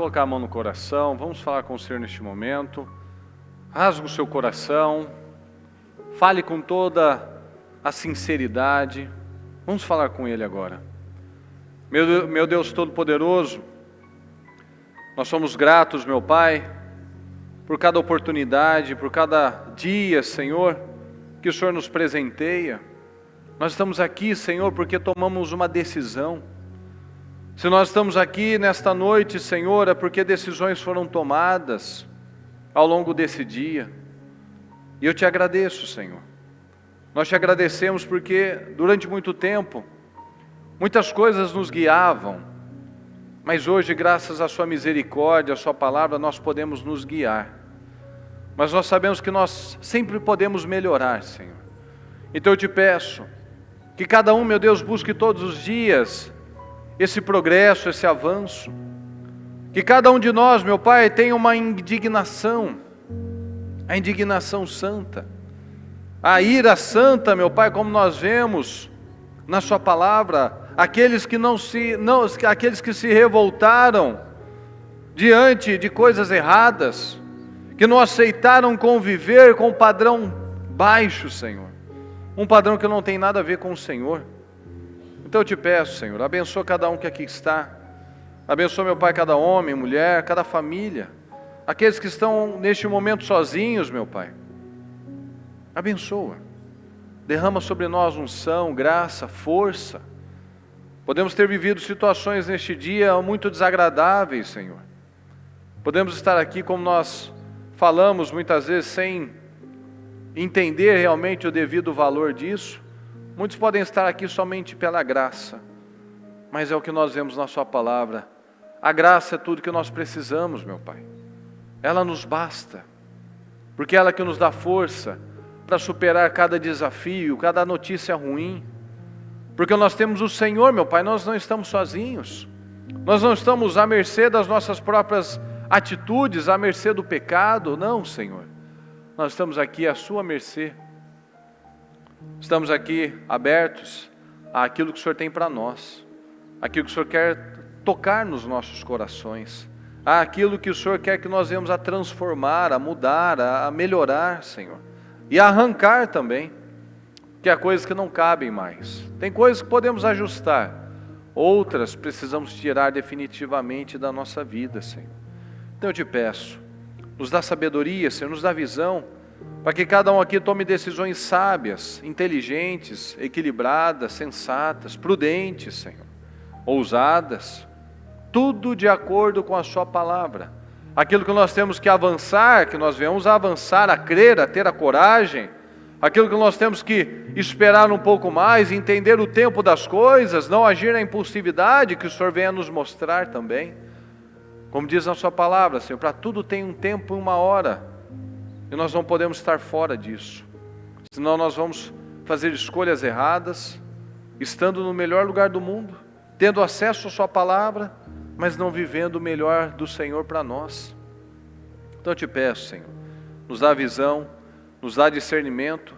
colocar a mão no coração, vamos falar com o Senhor neste momento. Rasga o seu coração, fale com toda a sinceridade. Vamos falar com Ele agora. Meu Deus Todo-Poderoso, nós somos gratos, meu Pai, por cada oportunidade, por cada dia, Senhor, que o Senhor nos presenteia. Nós estamos aqui, Senhor, porque tomamos uma decisão. Se nós estamos aqui nesta noite, Senhor, é porque decisões foram tomadas ao longo desse dia. E eu te agradeço, Senhor. Nós te agradecemos porque durante muito tempo, muitas coisas nos guiavam, mas hoje, graças à sua misericórdia, à sua palavra, nós podemos nos guiar. Mas nós sabemos que nós sempre podemos melhorar, Senhor. Então eu te peço que cada um, meu Deus, busque todos os dias esse progresso, esse avanço. Que cada um de nós, meu Pai, tenha uma indignação, a indignação santa, a ira santa, meu Pai, como nós vemos na sua palavra, aqueles que se revoltaram diante de coisas erradas, que não aceitaram conviver com um padrão baixo, Senhor, um padrão que não tem nada a ver com o Senhor. Então eu te peço, Senhor, abençoa cada um que aqui está, abençoa, meu Pai, cada homem, mulher, cada família, aqueles que estão neste momento sozinhos, meu Pai, abençoa, derrama sobre nós unção, graça, força. Podemos ter vivido situações neste dia muito desagradáveis, Senhor. Podemos estar aqui como nós falamos muitas vezes sem entender realmente o devido valor disso. Muitos podem estar aqui somente pela graça, mas é o que nós vemos na sua palavra. A graça é tudo que nós precisamos, meu Pai. Ela nos basta, porque ela que nos dá força para superar cada desafio, cada notícia ruim. Porque nós temos o Senhor, meu Pai, nós não estamos sozinhos. Nós não estamos à mercê das nossas próprias atitudes, à mercê do pecado. Não, Senhor. Nós estamos aqui à sua mercê. Estamos aqui abertos àquilo que o Senhor tem para nós. Aquilo que o Senhor quer tocar nos nossos corações. Àquilo que o Senhor quer que nós venhamos a transformar, a mudar, a melhorar, Senhor. E a arrancar também. Que há coisas que não cabem mais. Tem coisas que podemos ajustar, outras precisamos tirar definitivamente da nossa vida, Senhor. Então eu te peço, nos dá sabedoria, Senhor, nos dá visão, para que cada um aqui tome decisões sábias, inteligentes, equilibradas, sensatas, prudentes, Senhor, ousadas, tudo de acordo com a sua palavra. Aquilo que nós temos que avançar, que nós venhamos a avançar, a crer, a ter a coragem. Aquilo que nós temos que esperar um pouco mais, entender o tempo das coisas, não agir na impulsividade, que o Senhor venha nos mostrar também. Como diz na sua palavra, Senhor, para tudo tem um tempo e uma hora, e nós não podemos estar fora disso. Senão nós vamos fazer escolhas erradas, estando no melhor lugar do mundo, tendo acesso à sua palavra, mas não vivendo o melhor do Senhor para nós. Então eu te peço, Senhor, nos dá visão, nos dá discernimento,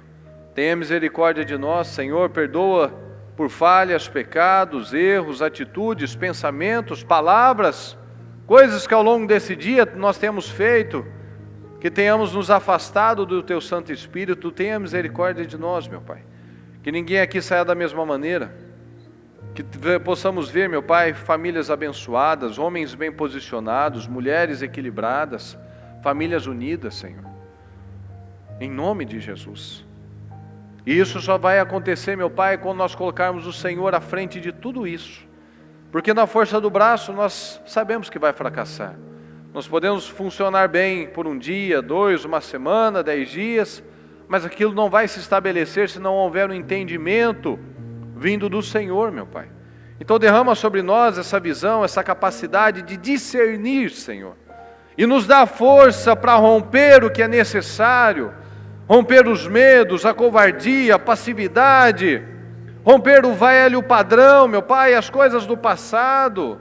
tenha misericórdia de nós, Senhor, perdoa por falhas, pecados, erros, atitudes, pensamentos, palavras, coisas que ao longo desse dia nós temos feito, que tenhamos nos afastado do Teu Santo Espírito. Tenha misericórdia de nós, meu Pai, que ninguém aqui saia da mesma maneira, que possamos ver, meu Pai, famílias abençoadas, homens bem posicionados, mulheres equilibradas, famílias unidas, Senhor. Em nome de Jesus. E isso só vai acontecer, meu Pai, quando nós colocarmos o Senhor à frente de tudo isso. Porque na força do braço nós sabemos que vai fracassar. Nós podemos funcionar bem por um dia, 2, uma semana, 10 dias, mas aquilo não vai se estabelecer se não houver um entendimento vindo do Senhor, meu Pai. Então derrama sobre nós essa visão, essa capacidade de discernir, Senhor. E nos dá força para romper o que é necessário, romper os medos, a covardia, a passividade, romper o velho padrão, meu Pai, as coisas do passado.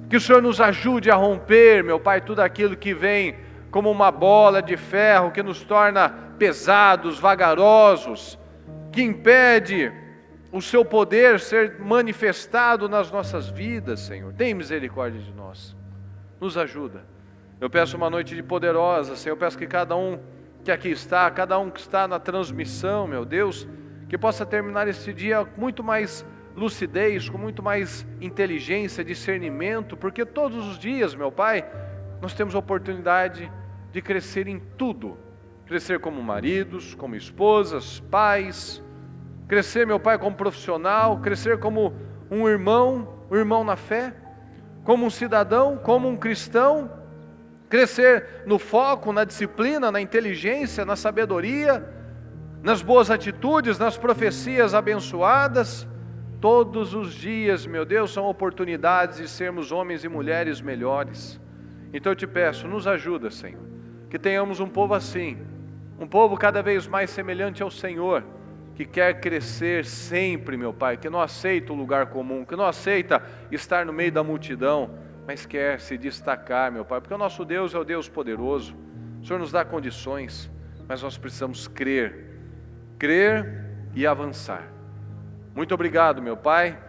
Que o Senhor nos ajude a romper, meu Pai, tudo aquilo que vem como uma bola de ferro, que nos torna pesados, vagarosos, que impede o Seu poder ser manifestado nas nossas vidas, Senhor. Tem misericórdia de nós. nos ajuda. Eu peço uma noite de poderosa, Senhor, eu peço que cada um que aqui está, cada um que está na transmissão, meu Deus, que possa terminar esse dia com muito mais lucidez, com muito mais inteligência, discernimento, porque todos os dias, meu Pai, nós temos a oportunidade de crescer em tudo, crescer como maridos, como esposas, pais, crescer, meu Pai, como profissional, crescer como um irmão na fé, como um cidadão, como um cristão, crescer no foco, na disciplina, na inteligência, na sabedoria, nas boas atitudes, nas profecias abençoadas. Todos os dias, meu Deus, são oportunidades de sermos homens e mulheres melhores. Então eu te peço, nos ajuda, Senhor, que tenhamos um povo assim, um povo cada vez mais semelhante ao Senhor, que quer crescer sempre, meu Pai, que não aceita o lugar comum, que não aceita estar no meio da multidão, mas quer se destacar, meu Pai, porque o nosso Deus é o Deus poderoso. O Senhor nos dá condições, mas nós precisamos crer e avançar. Muito obrigado, meu Pai,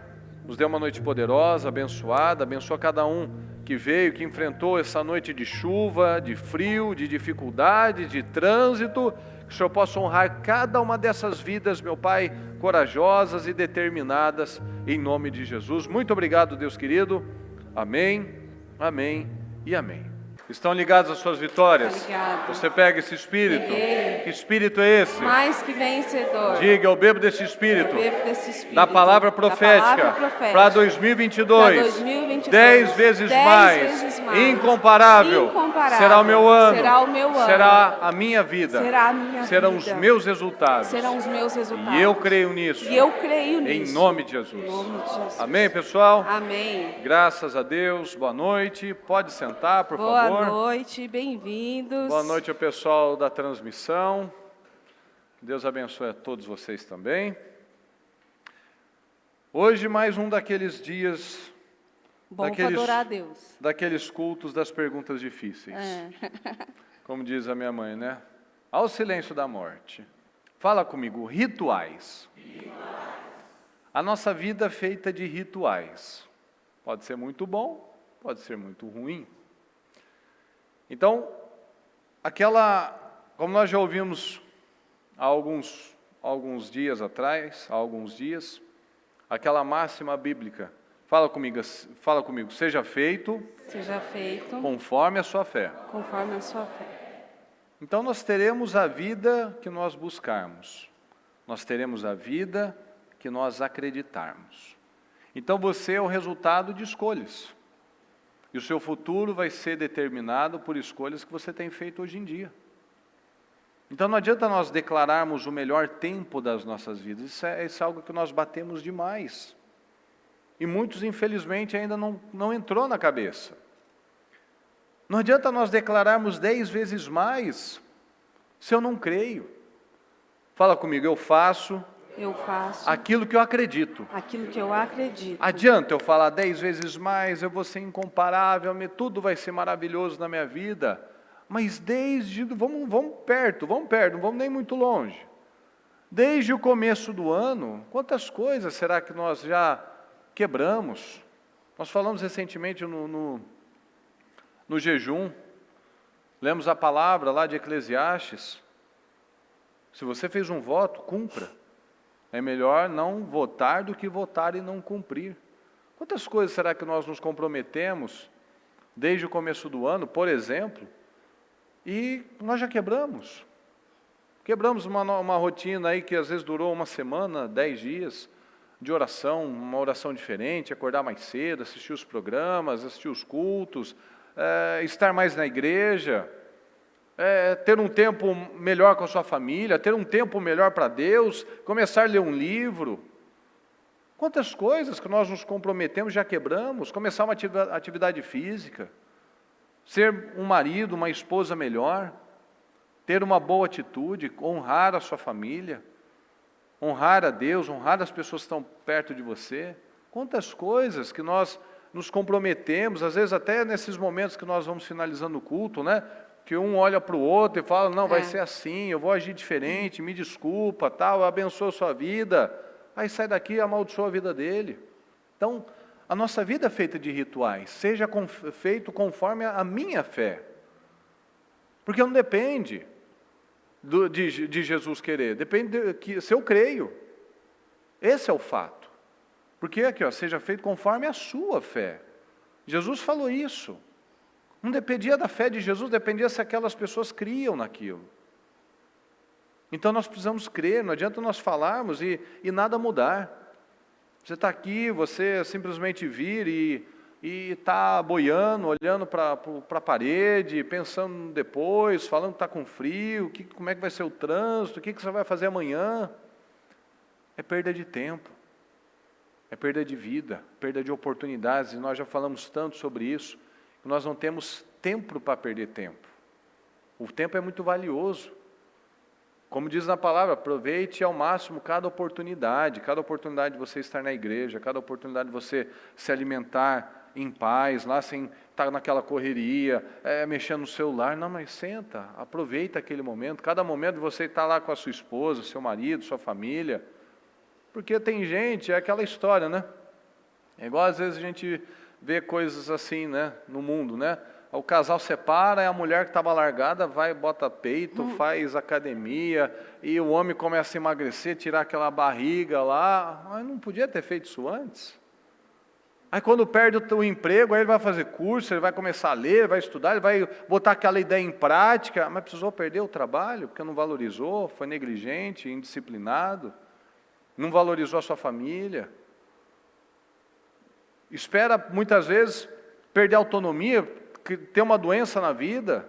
nos dê uma noite poderosa, abençoada, abençoa cada um que veio, que enfrentou essa noite de chuva, de frio, de dificuldade, de trânsito, que o Senhor possa honrar cada uma dessas vidas, meu Pai, corajosas e determinadas, em nome de Jesus. Muito obrigado, Deus querido. Amém, amém e amém. Estão ligados às suas vitórias? Obrigado. Você pega esse espírito? Peguei. Que espírito é esse? Mais que vencedor. Diga, eu bebo desse espírito. Eu bebo desse espírito. Da palavra profética. Para 2022. 10 vezes mais. Incomparável. Será o meu ano. Será a minha vida. Serão os meus resultados. E eu creio nisso. Em nome de Jesus. Amém, pessoal? Amém. Graças a Deus. Boa noite. Pode sentar, por favor. Boa noite, bem-vindos. Boa noite ao pessoal da transmissão. Deus abençoe a todos vocês também. Hoje mais um daqueles dias, Bom para adorar a Deus. Daqueles cultos das perguntas difíceis. Como diz a minha mãe, né? Ao silêncio da morte. Fala comigo, rituais. A nossa vida é feita de rituais. Pode ser muito bom, pode ser muito ruim. Então, como nós já ouvimos há alguns dias atrás, aquela máxima bíblica, fala comigo, seja feito conforme a sua fé. Então nós teremos a vida que nós buscarmos, nós teremos a vida que nós acreditarmos. Então você é o resultado de escolhas. E o seu futuro vai ser determinado por escolhas que você tem feito hoje em dia. Então não adianta nós declararmos o melhor tempo das nossas vidas. Isso é algo que nós batemos demais. E muitos, infelizmente, ainda não entrou na cabeça. Não adianta nós declararmos 10 vezes mais se eu não creio. Fala comigo, eu faço aquilo que eu acredito. Adianta eu falar 10 vezes mais, eu vou ser incomparável, tudo vai ser maravilhoso na minha vida. Mas vamos perto, não vamos nem muito longe. Desde o começo do ano, quantas coisas será que nós já quebramos? Nós falamos recentemente no jejum, lemos a palavra lá de Eclesiastes. Se você fez um voto, cumpra. É melhor não votar do que votar e não cumprir. Quantas coisas será que nós nos comprometemos desde o começo do ano, por exemplo, e nós já quebramos? Quebramos uma rotina aí que às vezes durou uma semana, 10 dias, de oração, uma oração diferente, acordar mais cedo, assistir os programas, assistir os cultos, estar mais na igreja, ter um tempo melhor com a sua família, ter um tempo melhor para Deus, começar a ler um livro. Quantas coisas que nós nos comprometemos já quebramos, começar uma atividade física, ser um marido, uma esposa melhor, ter uma boa atitude, honrar a sua família, honrar a Deus, honrar as pessoas que estão perto de você. Quantas coisas que nós nos comprometemos, às vezes até nesses momentos que nós vamos finalizando o culto, né? Que um olha para o outro e fala, não, vai ser assim, eu vou agir diferente, me desculpa, tal, eu abençoo a sua vida. Aí sai daqui e amaldiçoa a vida dele. Então, A nossa vida é feita de rituais, seja feito conforme a minha fé. Porque não depende de Jesus querer, depende se eu creio. Esse é o fato. Porque aqui, seja feito conforme a sua fé. Jesus falou isso. Não dependia da fé de Jesus, dependia se aquelas pessoas criam naquilo. Então nós precisamos crer, não adianta nós falarmos e nada mudar. Você está aqui, você simplesmente vir e está boiando, olhando para a parede, pensando depois, falando que está com frio, como é que vai ser o trânsito, o que você vai fazer amanhã. É perda de tempo, é perda de vida, perda de oportunidades, e nós já falamos tanto sobre isso, que nós não temos tempo para perder tempo. O tempo é muito valioso. Como diz na palavra, aproveite ao máximo cada oportunidade de você estar na igreja, cada oportunidade de você se alimentar em paz, lá sem estar naquela correria, mexendo no celular. Não, mas senta, aproveita aquele momento, cada momento você está lá com a sua esposa, seu marido, sua família. Porque tem gente, é aquela história, né? É igual às vezes a gente vê coisas assim, né, no mundo, né? O casal separa, e a mulher que estava largada vai, bota peito, faz academia, e o homem começa a emagrecer, tirar aquela barriga lá. Mas não podia ter feito isso antes? Aí quando perde o emprego, aí ele vai fazer curso, ele vai começar a ler, ele vai estudar, ele vai botar aquela ideia em prática, mas precisou perder o trabalho, porque não valorizou, foi negligente, indisciplinado, não valorizou a sua família. Espera muitas vezes perder a autonomia, ter uma doença na vida,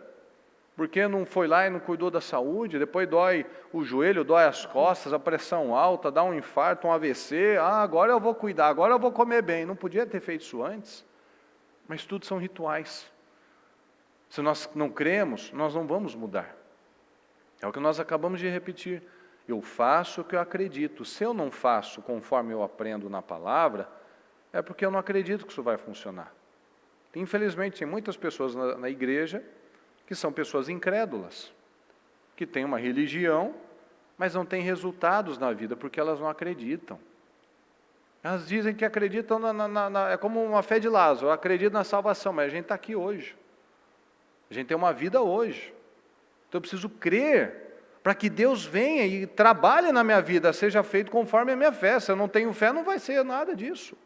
porque não foi lá e não cuidou da saúde, depois dói o joelho, dói as costas, a pressão alta, dá um infarto, um AVC, agora eu vou cuidar, agora eu vou comer bem. Não podia ter feito isso antes, mas tudo são rituais. Se nós não cremos, nós não vamos mudar. É o que nós acabamos de repetir. Eu faço o que eu acredito. Se eu não faço conforme eu aprendo na palavra, é porque eu não acredito que isso vai funcionar. Infelizmente, tem muitas pessoas na igreja que são pessoas incrédulas, que têm uma religião, mas não têm resultados na vida, porque elas não acreditam. Elas dizem que acreditam, é como uma fé de Lázaro, acreditam na salvação, mas a gente está aqui hoje. A gente tem uma vida hoje. Então eu preciso crer, para que Deus venha e trabalhe na minha vida, seja feito conforme a minha fé. Se eu não tenho fé, não vai ser nada disso.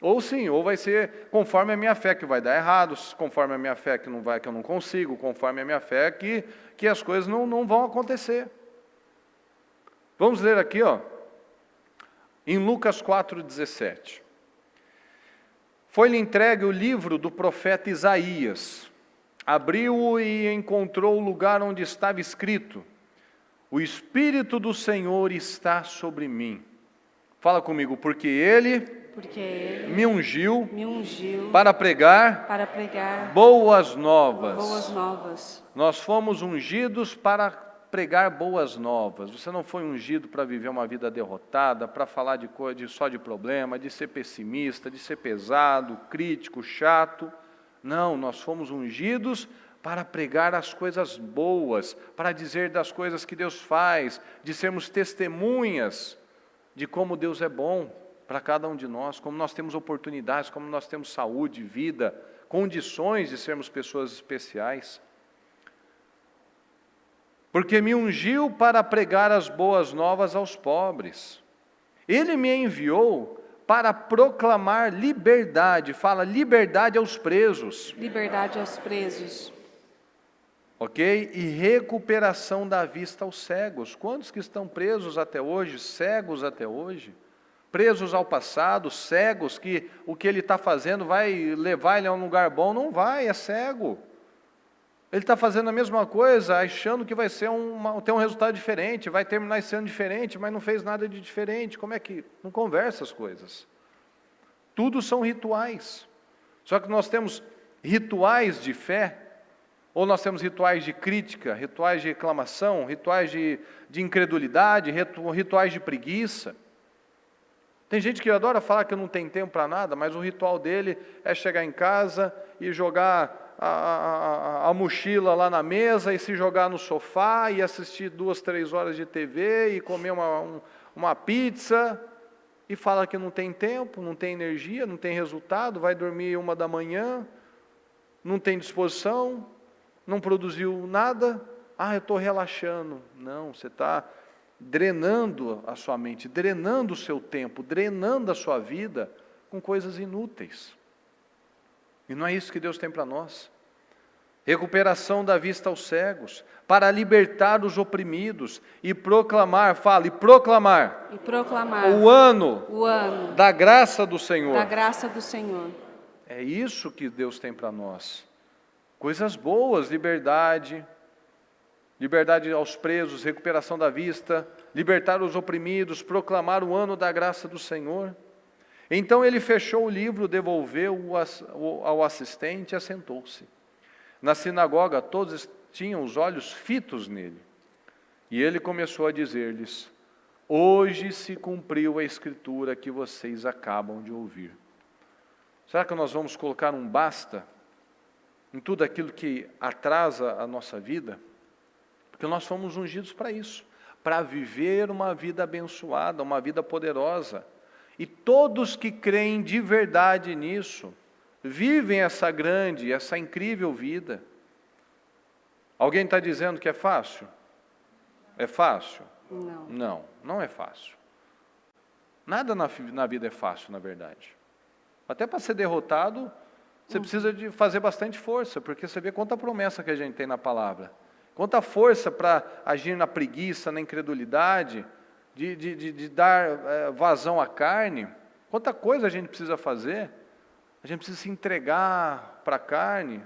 Ou sim, ou vai ser conforme a minha fé que vai dar errado, conforme a minha fé que eu não consigo, conforme a minha fé que as coisas não vão acontecer. Vamos ler aqui, em Lucas 4,17. Foi-lhe entregue o livro do profeta Isaías. Abriu-o e encontrou o lugar onde estava escrito: o Espírito do Senhor está sobre mim. Fala comigo, porque Ele me ungiu para pregar boas novas. Nós fomos ungidos para pregar boas novas. Você não foi ungido para viver uma vida derrotada, para falar só de problema, de ser pessimista, de ser pesado, crítico, chato. Não, nós fomos ungidos para pregar as coisas boas, para dizer das coisas que Deus faz, de sermos testemunhas de como Deus é bom para cada um de nós, como nós temos oportunidades, como nós temos saúde, vida, condições de sermos pessoas especiais. Porque me ungiu para pregar as boas novas aos pobres. Ele me enviou para proclamar liberdade. Fala, liberdade aos presos. Liberdade aos presos. Ok? E recuperação da vista aos cegos. Quantos que estão presos até hoje, cegos até hoje? Presos ao passado, cegos, que o que ele está fazendo vai levar ele a um lugar bom? Não vai, é cego. Ele está fazendo a mesma coisa, achando que vai ser ter um resultado diferente, vai terminar esse ano diferente, mas não fez nada de diferente. Como é que não conversa as coisas? Tudo são rituais. Só que nós temos rituais de fé, ou nós temos rituais de crítica, rituais de reclamação, rituais de incredulidade, rituais de preguiça. Tem gente que adora falar que não tem tempo para nada, mas o ritual dele é chegar em casa e jogar a mochila lá na mesa e se jogar no sofá e assistir 2, 3 horas de TV e comer uma pizza. e fala que não tem tempo, não tem energia, não tem resultado, vai dormir 1 da manhã, não tem disposição, não produziu nada, eu estou relaxando. Não, você está drenando a sua mente, drenando o seu tempo, drenando a sua vida com coisas inúteis. E não é isso que Deus tem para nós. Recuperação da vista aos cegos, para libertar os oprimidos e proclamar, fale, proclamar, o ano da graça do Senhor. Da graça do Senhor. É isso que Deus tem para nós. Coisas boas, liberdade aos presos, recuperação da vista, libertar os oprimidos, proclamar o ano da graça do Senhor. Então ele fechou o livro, devolveu-o ao assistente e assentou-se. Na sinagoga, todos tinham os olhos fitos nele. E ele começou a dizer-lhes: hoje se cumpriu a escritura que vocês acabam de ouvir. Será que nós vamos colocar um basta em tudo aquilo que atrasa a nossa vida? Porque nós fomos ungidos para isso, para viver uma vida abençoada, uma vida poderosa. E todos que creem de verdade nisso, vivem essa grande, essa incrível vida. Alguém está dizendo que é fácil? É fácil? Não. Não é fácil. Nada na vida é fácil, na verdade. Até para ser derrotado, você precisa de fazer bastante força, porque você vê quanta promessa que a gente tem na palavra. Quanta força para agir na preguiça, na incredulidade, de dar vazão à carne. Quanta coisa a gente precisa fazer. A gente precisa se entregar para a carne.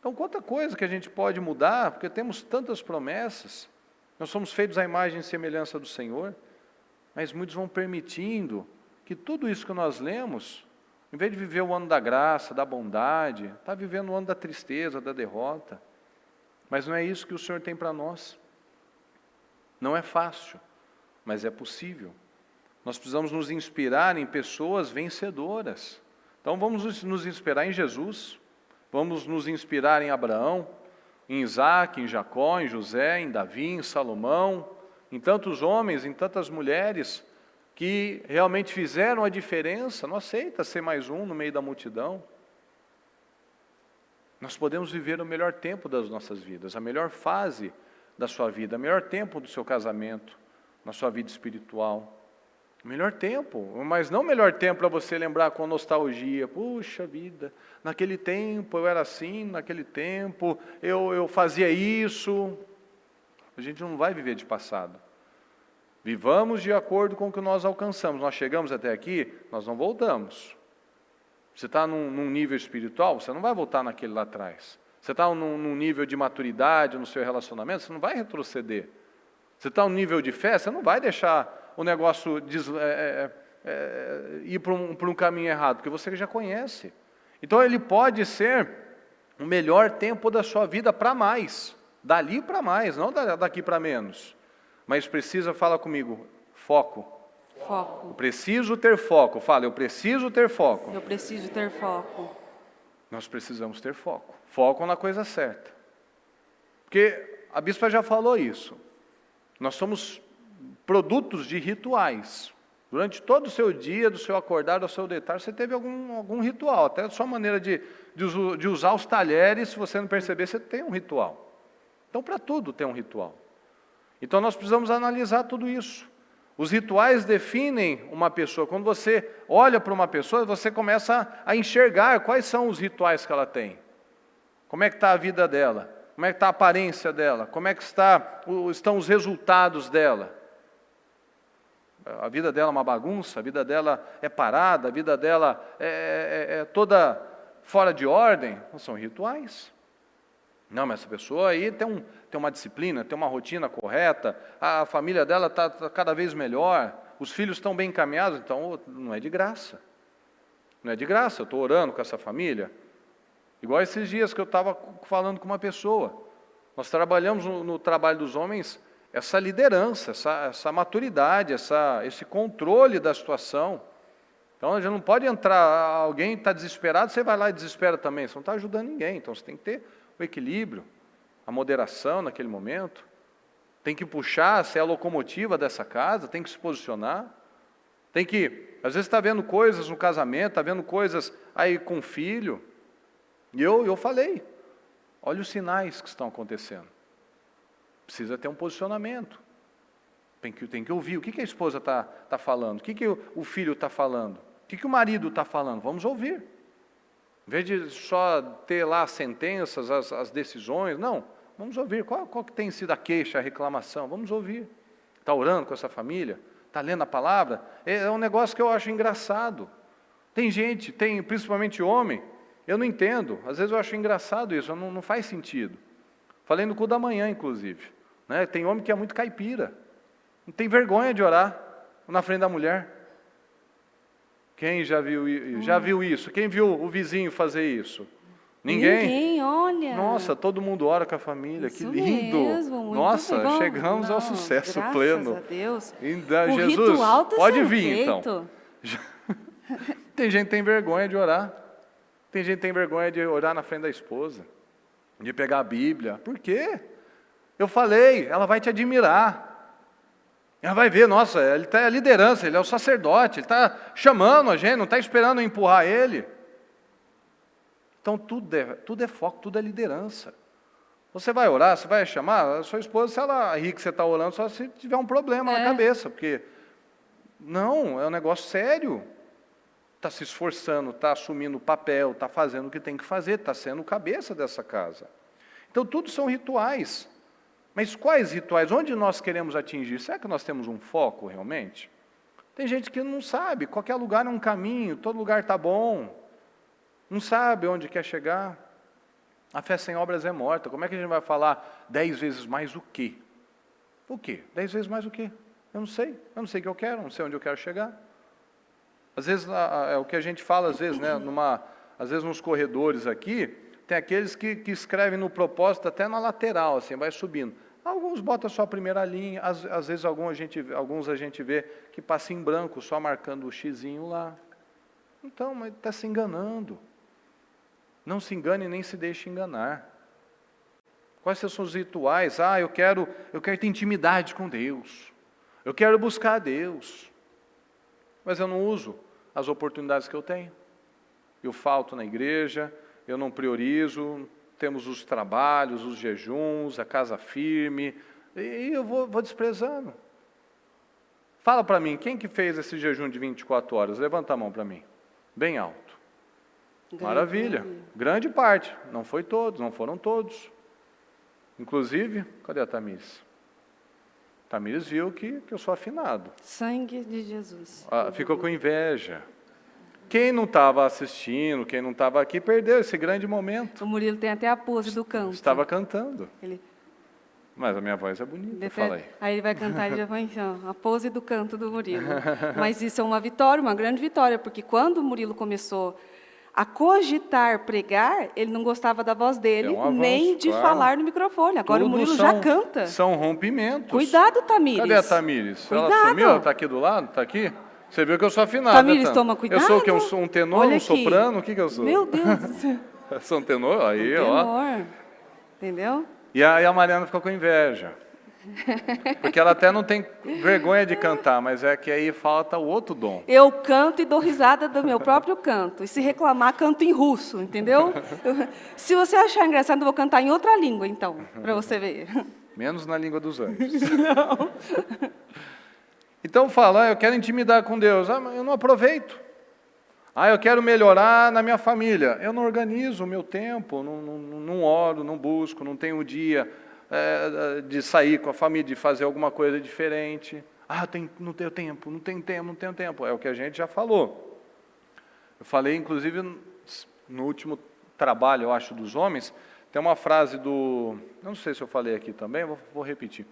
Então, quanta coisa que a gente pode mudar, porque temos tantas promessas. Nós somos feitos à imagem e semelhança do Senhor, mas muitos vão permitindo que tudo isso que nós lemos, em vez de viver o ano da graça, da bondade, está vivendo o ano da tristeza, da derrota. Mas não é isso que o Senhor tem para nós. Não é fácil, mas é possível. Nós precisamos nos inspirar em pessoas vencedoras. Então vamos nos inspirar em Jesus, vamos nos inspirar em Abraão, em Isaac, em Jacó, em José, em Davi, em Salomão, em tantos homens, em tantas mulheres que realmente fizeram a diferença. Não aceita ser mais um no meio da multidão. Nós podemos viver o melhor tempo das nossas vidas, a melhor fase da sua vida, o melhor tempo do seu casamento, na sua vida espiritual. O melhor tempo, mas não o melhor tempo para você lembrar com nostalgia. Puxa vida, naquele tempo eu era assim, naquele tempo eu fazia isso. A gente não vai viver de passado. Vivamos de acordo com o que nós alcançamos. Nós chegamos até aqui, nós não voltamos. Você está num nível espiritual, você não vai voltar naquele lá atrás. Você está num nível de maturidade no seu relacionamento, você não vai retroceder. Você está num nível de fé, você não vai deixar o negócio ir para um caminho errado, porque você já conhece. Então ele pode ser o melhor tempo da sua vida para mais, dali para mais, não daqui para menos. Mas precisa, fala comigo, foco. Foco. Eu preciso ter foco. Fala, eu preciso ter foco. Eu preciso ter foco. Nós precisamos ter foco. Foco na coisa certa. Porque a bispa já falou isso. Nós somos produtos de rituais. Durante todo o seu dia, do seu acordar, do seu deitar, você teve algum ritual. Até a sua maneira de usar os talheres, se você não perceber, você tem um ritual. Então, para tudo tem um ritual. Então, nós precisamos analisar tudo isso. Os rituais definem uma pessoa. Quando você olha para uma pessoa, você começa a enxergar quais são os rituais que ela tem. Como é que está a vida dela? Como é que está a aparência dela? Como é que estão os resultados dela? A vida dela é uma bagunça, a vida dela é parada, a vida dela é toda fora de ordem. Não são rituais. Não, mas essa pessoa aí tem uma disciplina, tem uma rotina correta, a família dela está cada vez melhor, os filhos estão bem encaminhados, então não é de graça. Não é de graça, eu estou orando com essa família. Igual esses dias que eu estava falando com uma pessoa. Nós trabalhamos no trabalho dos homens essa liderança, essa maturidade, esse controle da situação. Então a gente não pode entrar, alguém está desesperado, você vai lá e desespera também, você não está ajudando ninguém, então você tem que ter o equilíbrio, a moderação naquele momento, tem que puxar, ser a locomotiva dessa casa, tem que se posicionar. Às vezes está vendo coisas no casamento, está vendo coisas aí com o filho. E eu falei, olha os sinais que estão acontecendo. Precisa ter um posicionamento. Tem que ouvir o que a esposa está falando, o que o filho está falando, o que o marido está falando. Vamos ouvir. Em vez de só ter lá as sentenças, as decisões, não. Vamos ouvir. Qual que tem sido a queixa, a reclamação? Vamos ouvir. Está orando com essa família? Está lendo a palavra? É um negócio que eu acho engraçado. Tem gente, principalmente homem, eu não entendo. Às vezes eu acho engraçado isso, não faz sentido. Falei no culto da manhã, inclusive. Né? Tem homem que é muito caipira. Não tem vergonha de orar na frente da mulher. Quem já viu isso? Quem viu o vizinho fazer isso? Ninguém, olha. Nossa, todo mundo ora com a família, Isso que lindo. Mesmo, muito Nossa, bom. chegamos ao sucesso graças pleno. A Deus. O Jesus, ritual tá pode sendo vir feito. então. Tem gente que tem vergonha de orar. Tem gente que tem vergonha de orar na frente da esposa, de pegar a Bíblia. Por quê? Eu falei, ela vai te admirar. Ela vai ver, nossa, ele está a liderança, ele é o sacerdote, ele está chamando a gente, não está esperando eu empurrar ele. Então tudo é foco, tudo é liderança. Você vai orar, você vai chamar a sua esposa, se ela rir que você está orando, só se tiver um problema na cabeça, porque não, é um negócio sério. Está se esforçando, está assumindo o papel, está fazendo o que tem que fazer, está sendo cabeça dessa casa. Então tudo são rituais. Mas quais rituais? Onde nós queremos atingir? Será que nós temos um foco realmente? Tem gente que não sabe, qualquer lugar é um caminho, todo lugar está bom. Não sabe onde quer chegar. A fé sem obras é morta. Como é que a gente vai falar 10 vezes mais o quê? O quê? 10 vezes mais o quê? Eu não sei o que eu quero, não sei onde eu quero chegar. Às vezes, é o que a gente fala, às vezes, né, às vezes nos corredores aqui, tem aqueles que escrevem no propósito até na lateral, assim, vai subindo. Alguns botam só a primeira linha, às vezes alguns a gente vê que passa em branco, só marcando o xizinho lá. Então, mas está se enganando. Não se engane nem se deixe enganar. Quais são os rituais? Eu quero ter intimidade com Deus. Eu quero buscar a Deus. Mas eu não uso as oportunidades que eu tenho. Eu falto na igreja, eu não priorizo, temos os trabalhos, os jejuns, a casa firme, e eu vou desprezando. Fala para mim, quem que fez esse jejum de 24 horas? Levanta a mão para mim, bem alto. Maravilha, grande parte, não foram todos. Inclusive, cadê a Tamires? Tamires viu que eu sou afinado. Sangue de Jesus. Ficou com inveja. Quem não estava assistindo, quem não estava aqui, perdeu esse grande momento. O Murilo tem até a pose do canto. Estava cantando. Mas a minha voz é bonita, fala aí. Aí ele vai cantar e já vai a pose do canto do Murilo. Mas isso é uma vitória, uma grande vitória, porque quando o Murilo começou a cogitar pregar, ele não gostava da voz dele, avanço, nem de falar no microfone. Agora o Murilo já canta. São rompimentos. Cuidado, Tamires. Cadê a Tamires? Cuidado. Ela sumiu? Ela está aqui do lado? Está aqui? Você viu que eu sou afinado. Tamires, toma cuidado. Eu sou o quê? Eu sou um tenor, Olha um aqui. soprano? O que eu sou? Meu Deus do céu. Eu sou um tenor? Aí, Tenor. Entendeu? E a Mariana ficou com inveja. Porque ela até não tem vergonha de cantar, mas é que aí falta o outro dom. Eu canto e dou risada do meu próprio canto. E se reclamar, canto em russo, entendeu? Se você achar engraçado, eu vou cantar em outra língua, então, para você ver. Menos na língua dos anjos. Não. Então fala, eu quero intimidar com Deus. Mas eu não aproveito. Eu quero melhorar na minha família. Eu não organizo o meu tempo, não oro, não busco, não tenho o dia de sair com a família, de fazer alguma coisa diferente. Não tenho tempo. É o que a gente já falou. Eu falei, inclusive, no último trabalho, eu acho, dos homens, tem uma frase eu não sei se eu falei aqui também, vou repetir.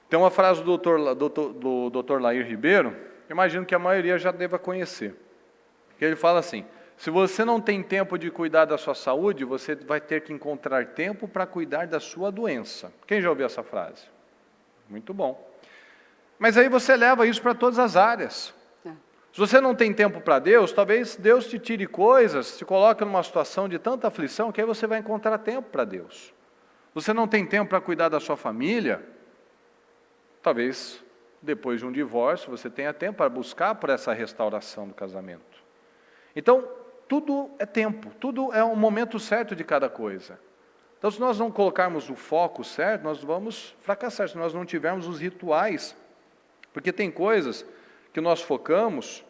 Tem uma frase do Dr. Lair Ribeiro, imagino que a maioria já deva conhecer. Que ele fala assim, se você não tem tempo de cuidar da sua saúde, você vai ter que encontrar tempo para cuidar da sua doença. Quem já ouviu essa frase? Muito bom. Mas aí você leva isso para todas as áreas. Se você não tem tempo para Deus, talvez Deus te tire coisas, te coloque numa situação de tanta aflição, que aí você vai encontrar tempo para Deus. Você não tem tempo para cuidar da sua família, talvez depois de um divórcio, você tenha tempo para buscar por essa restauração do casamento. Então, tudo é tempo, tudo é um momento certo de cada coisa. Então, se nós não colocarmos o foco certo, nós vamos fracassar, se nós não tivermos os rituais. Porque tem coisas que nós focamos,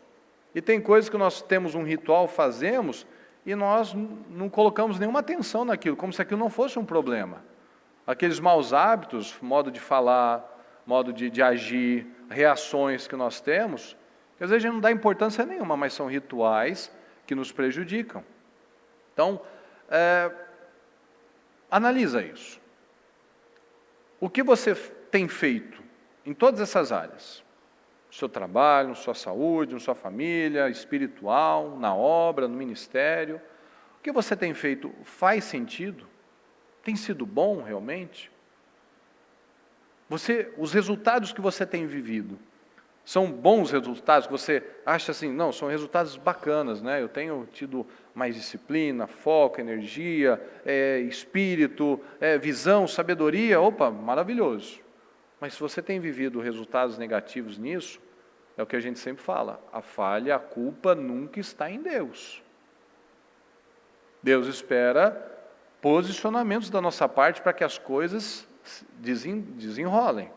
e tem coisas que nós temos um ritual, fazemos, e nós não colocamos nenhuma atenção naquilo, como se aquilo não fosse um problema. Aqueles maus hábitos, modo de falar, modo de agir, reações que nós temos, que às vezes a gente não dá importância nenhuma, mas são rituais que nos prejudicam. Então, analisa isso. O que você tem feito em todas essas áreas? No seu trabalho, na sua saúde, na sua família, espiritual, na obra, no ministério. O que você tem feito faz sentido? Tem sido bom realmente? Os resultados que você tem vivido, são bons resultados? Você acha assim, não, são resultados bacanas, né? Eu tenho tido mais disciplina, foco, energia, espírito, visão, sabedoria, opa, maravilhoso. Mas se você tem vivido resultados negativos nisso, é o que a gente sempre fala, a falha, a culpa nunca está em Deus. Deus espera posicionamentos da nossa parte para que as coisas desenrolem.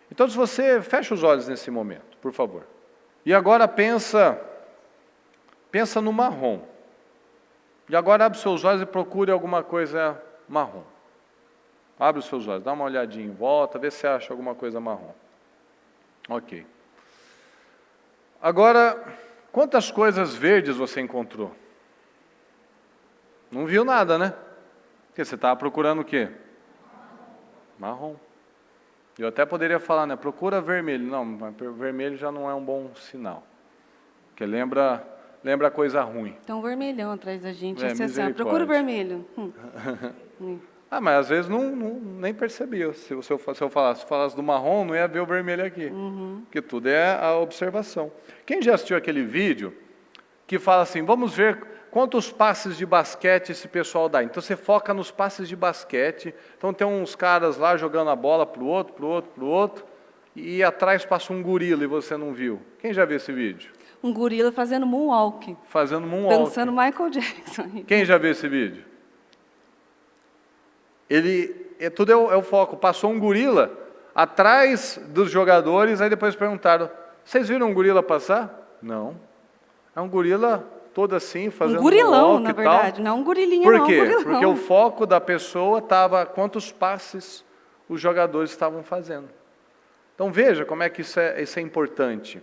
Então, se você fecha os olhos nesse momento, por favor. E agora pensa no marrom. E agora abre os seus olhos e procure alguma coisa marrom. Abre os seus olhos, dá uma olhadinha em volta, vê se você acha alguma coisa marrom. Ok. Agora, quantas coisas verdes você encontrou? Não viu nada, né? Porque você estava procurando o quê? Marrom. Eu até poderia falar, né? Procura vermelho. Não, mas vermelho já não é um bom sinal. Porque lembra coisa ruim. Então, vermelhão atrás da gente. misericórdia. Procura o vermelho. Mas às vezes nem percebia. Se eu falasse do marrom, não ia ver o vermelho aqui. Porque tudo é a observação. Quem já assistiu aquele vídeo que fala assim, vamos ver quantos passes de basquete esse pessoal dá. Então você foca nos passes de basquete. Então tem uns caras lá jogando a bola para o outro, e atrás passa um gorila e você não viu. Quem já viu esse vídeo? Um gorila fazendo moonwalk. Dançando Michael Jackson. Quem já viu esse vídeo? Tudo é o foco. Passou um gorila atrás dos jogadores, aí depois perguntaram, vocês viram um gorila passar? Não. É um gorila todo assim, fazendo um gorilão, walk na verdade, não um gorilinha. Por quê? Um Porque o foco da pessoa estava quantos passes os jogadores estavam fazendo. Então veja como é que isso é importante.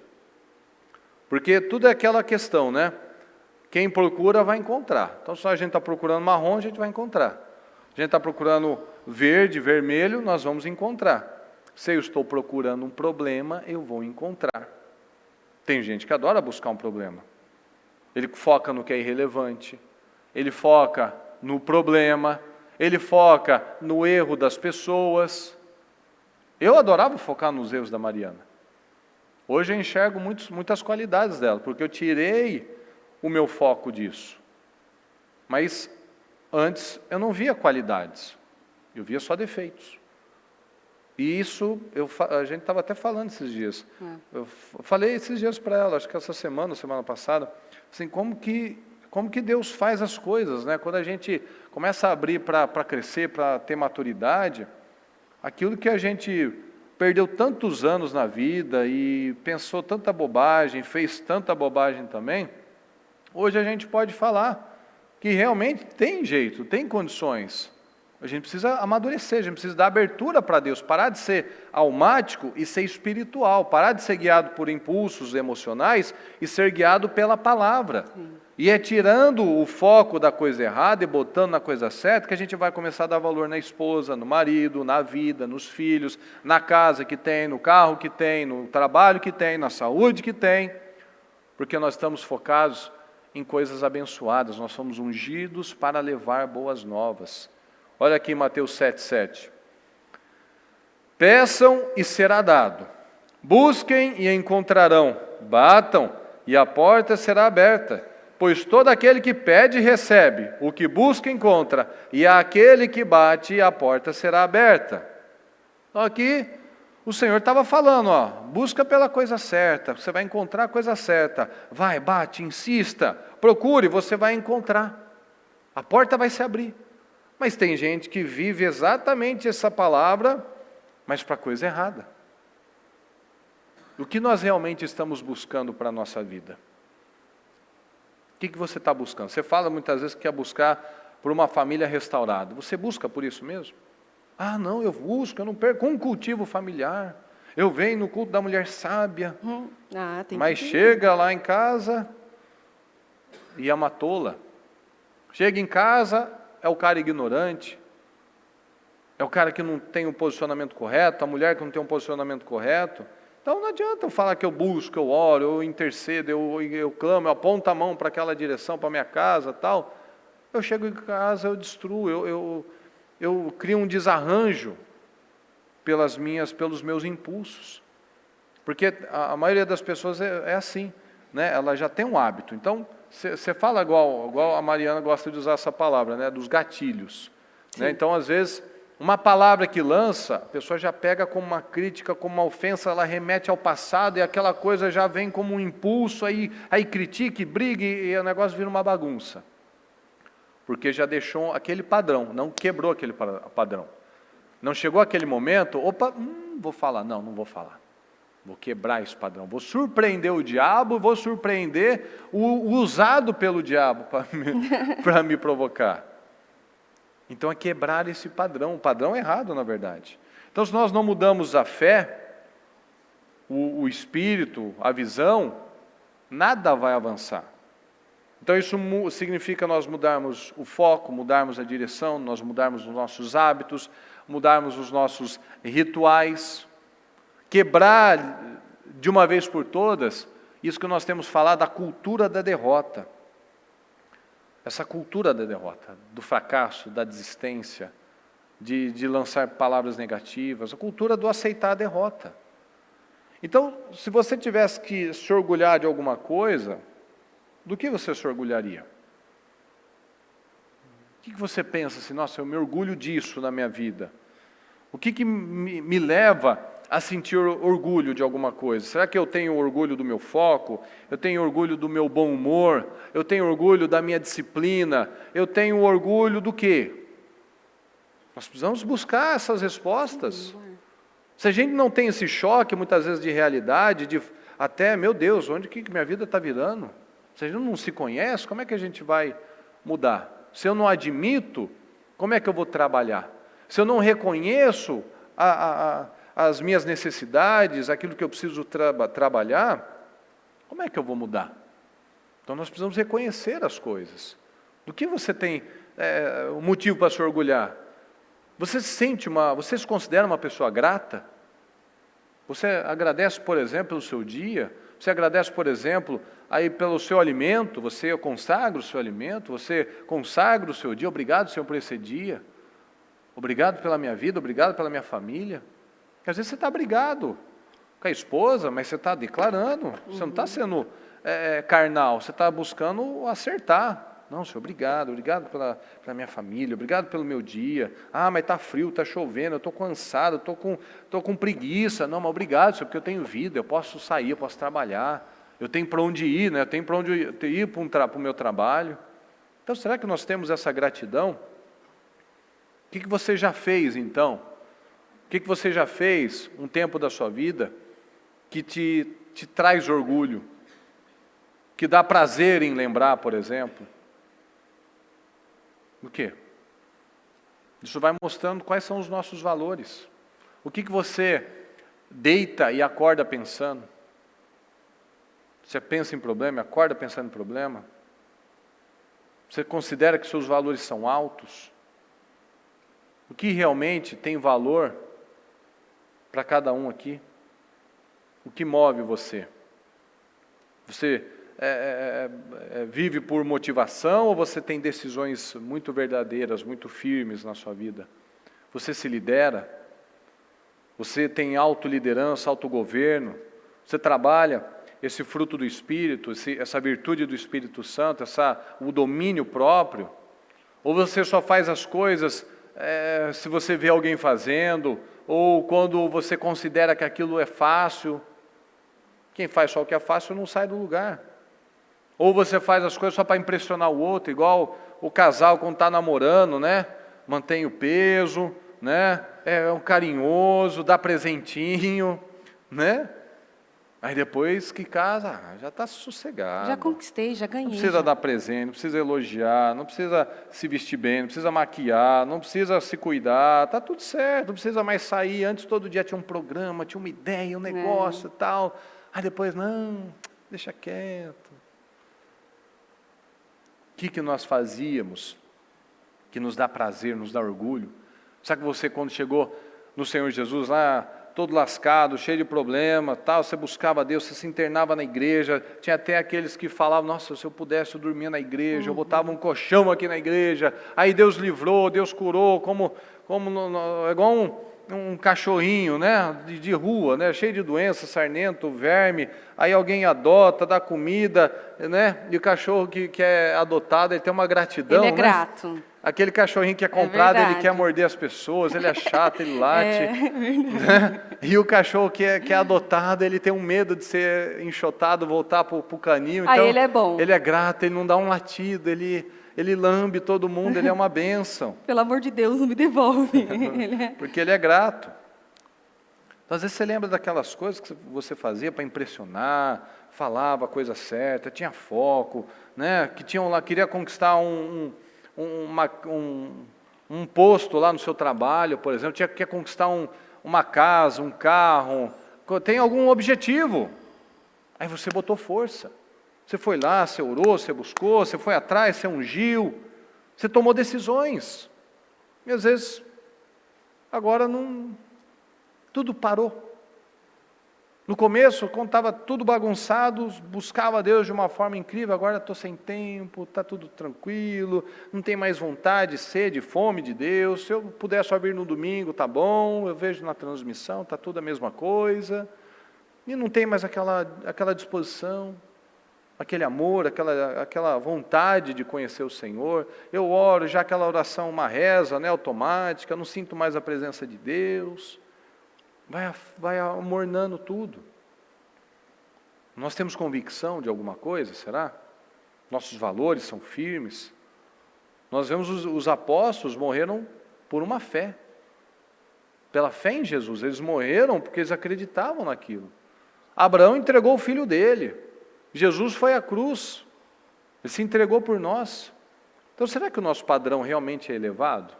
Porque tudo é aquela questão, né? Quem procura vai encontrar. Então se a gente está procurando marrom, a gente vai encontrar. A gente está procurando verde, vermelho, nós vamos encontrar. Se eu estou procurando um problema, eu vou encontrar. Tem gente que adora buscar um problema. Ele foca no que é irrelevante, ele foca no problema, ele foca no erro das pessoas. Eu adorava focar nos erros da Mariana. Hoje eu enxergo muitas qualidades dela, porque eu tirei o meu foco disso. Mas antes eu não via qualidades, eu via só defeitos. E isso, a gente estava até falando esses dias. Eu falei esses dias para ela, acho que essa semana passada, assim, como que Deus faz as coisas, né? Quando a gente começa a abrir para crescer, para ter maturidade, aquilo que a gente perdeu tantos anos na vida e pensou tanta bobagem, fez tanta bobagem também, hoje a gente pode falar que realmente tem jeito, tem condições. A gente precisa amadurecer, a gente precisa dar abertura para Deus, parar de ser almático e ser espiritual, parar de ser guiado por impulsos emocionais e ser guiado pela palavra. E é tirando o foco da coisa errada e botando na coisa certa que a gente vai começar a dar valor na esposa, no marido, na vida, nos filhos, na casa que tem, no carro que tem, no trabalho que tem, na saúde que tem, porque nós estamos focados em coisas abençoadas, nós somos ungidos para levar boas novas. Olha aqui em Mateus 7,7. Peçam e será dado. Busquem e encontrarão. Batam e a porta será aberta. Pois todo aquele que pede recebe, o que busca encontra, e aquele que bate a porta será aberta. Então aqui O Senhor estava falando, ó, busca pela coisa certa, você vai encontrar a coisa certa. Vai, bate, insista, procure, você vai encontrar. A porta vai se abrir. Mas tem gente que vive exatamente essa palavra, mas para a coisa errada. O que nós realmente estamos buscando para a nossa vida? O que você está buscando? Você fala muitas vezes que quer buscar por uma família restaurada. Você busca por isso mesmo? Ah, não, eu busco, eu não perco um cultivo familiar. Eu venho no culto da mulher sábia. Mas chega lá em casa e é uma tola. Chega em casa, é o cara ignorante. É o cara que não tem um posicionamento correto, a mulher que não tem um posicionamento correto. Então não adianta eu falar que eu busco, eu oro, eu intercedo, eu clamo, eu aponto a mão para aquela direção, para a minha casa, tal. Eu chego em casa, eu destruo, eu crio um desarranjo pelos meus impulsos. Porque a maioria das pessoas é assim, né? Ela já tem um hábito. Então, você fala igual a Mariana gosta de usar essa palavra, né? Dos gatilhos. Né? Então, às vezes, uma palavra que lança, a pessoa já pega como uma crítica, como uma ofensa, ela remete ao passado e aquela coisa já vem como um impulso, aí critica, briga e o negócio vira uma bagunça. Porque já deixou aquele padrão, não quebrou aquele padrão. Não chegou aquele momento, vou falar, não vou falar. Vou quebrar esse padrão, vou surpreender o diabo, vou surpreender o usado pelo diabo para me provocar. Então é quebrar esse padrão, o padrão errado na verdade. Então se nós não mudamos a fé, o espírito, a visão, nada vai avançar. Então isso significa nós mudarmos o foco, mudarmos a direção, nós mudarmos os nossos hábitos, mudarmos os nossos rituais, quebrar de uma vez por todas, isso que nós temos falado, a cultura da derrota. Essa cultura da derrota, do fracasso, da desistência, de lançar palavras negativas, a cultura do aceitar a derrota. Então, se você tivesse que se orgulhar de alguma coisa, do que você se orgulharia? O que você pensa assim, nossa, eu me orgulho disso na minha vida? O que me leva a sentir orgulho de alguma coisa? Será que eu tenho orgulho do meu foco? Eu tenho orgulho do meu bom humor? Eu tenho orgulho da minha disciplina? Eu tenho orgulho do quê? Nós precisamos buscar essas respostas. Se a gente não tem esse choque, muitas vezes, de realidade, de até, meu Deus, onde que minha vida está virando? Se a gente não se conhece, como é que a gente vai mudar? Se eu não admito, como é que eu vou trabalhar? Se eu não reconheço as minhas necessidades, aquilo que eu preciso trabalhar, como é que eu vou mudar? Então nós precisamos reconhecer as coisas. Do que você tem um motivo para se orgulhar? Você se considera uma pessoa grata? Você agradece, por exemplo, pelo seu dia? Você agradece, por exemplo, aí pelo seu alimento? Você consagra o seu alimento? Você consagra o seu dia? Obrigado, Senhor, por esse dia. Obrigado pela minha vida, obrigado pela minha família. Porque às vezes você está brigado com a esposa, mas você está declarando. Você não está sendo carnal, você está buscando acertar. Não, Senhor, obrigado pela minha família, obrigado pelo meu dia. Ah, mas está frio, está chovendo, eu estou cansado, estou com preguiça. Não, mas obrigado, Senhor, porque eu tenho vida, eu posso sair, eu posso trabalhar. Eu tenho para onde ir, né? Eu tenho para onde ir para o meu trabalho. Então, será que nós temos essa gratidão? O que você já fez, então? O que você já fez um tempo da sua vida que te traz orgulho? Que dá prazer em lembrar, por exemplo? O quê? Isso vai mostrando quais são os nossos valores. O que você deita e acorda pensando? Você pensa em problema e acorda pensando em problema? Você considera que seus valores são altos? O que realmente tem valor para cada um aqui? O que move você? Você vive por motivação ou você tem decisões muito verdadeiras, muito firmes na sua vida? Você se lidera? Você tem autoliderança, autogoverno? Você trabalha esse fruto do Espírito, essa virtude do Espírito Santo, o domínio próprio? Ou você só faz as coisas se você vê alguém fazendo, ou quando você considera que aquilo é fácil. Quem faz só o que é fácil não sai do lugar. Ou você faz as coisas só para impressionar o outro, igual o casal quando está namorando, né? Mantém o peso, né? É um carinhoso, dá presentinho, né? Aí depois que casa, já está sossegado. Já conquistei, já ganhei. Não precisa dar presente, não precisa elogiar, não precisa se vestir bem, não precisa maquiar, não precisa se cuidar, está tudo certo, não precisa mais sair. Antes todo dia tinha um programa, tinha uma ideia, um negócio e tal. Aí depois, não, deixa quieto. O que nós fazíamos que nos dá prazer, nos dá orgulho? Sabe que você, quando chegou no Senhor Jesus lá, todo lascado, cheio de problema, tal, você buscava Deus, você se internava na igreja, tinha até aqueles que falavam, nossa, se eu pudesse eu dormia na igreja, eu botava um colchão aqui na igreja, aí Deus livrou, Deus curou, é igual um cachorrinho, né, de rua, né, cheio de doença, sarnento, verme, aí alguém adota, dá comida, né, e o cachorro que é adotado, ele tem uma gratidão, ele é né? Grato. Aquele cachorrinho que é comprado, ele quer morder as pessoas, ele é chato, ele late. Né? E o cachorro que é adotado, ele tem um medo de ser enxotado, voltar para o canil. Então, ele é bom. Ele é grato, ele não dá um latido, ele lambe todo mundo, ele é uma bênção. Pelo amor de Deus, não me devolve. Porque ele é grato. Então, às vezes você lembra daquelas coisas que você fazia para impressionar, falava a coisa certa, tinha foco, né? Que tinham lá, queria conquistar um posto lá no seu trabalho, por exemplo, quer conquistar uma casa, um carro, tem algum objetivo. Aí você botou força. Você foi lá, você orou, você buscou, você foi atrás, você ungiu, você tomou decisões. E às vezes, agora tudo parou. No começo, quando estava tudo bagunçado, buscava Deus de uma forma incrível, agora estou sem tempo, está tudo tranquilo, não tem mais vontade, sede, fome de Deus, se eu puder só vir no domingo, está bom, eu vejo na transmissão, está tudo a mesma coisa, e não tem mais aquela disposição, aquele amor, aquela vontade de conhecer o Senhor. Eu oro, já aquela oração, uma reza, né, automática, não sinto mais a presença de Deus. Vai amornando tudo. Nós temos convicção de alguma coisa, será? Nossos valores são firmes. Nós vemos os apóstolos morreram por uma fé. Pela fé em Jesus. Eles morreram porque eles acreditavam naquilo. Abraão entregou o filho dele. Jesus foi à cruz. Ele se entregou por nós. Então, será que o nosso padrão realmente é elevado?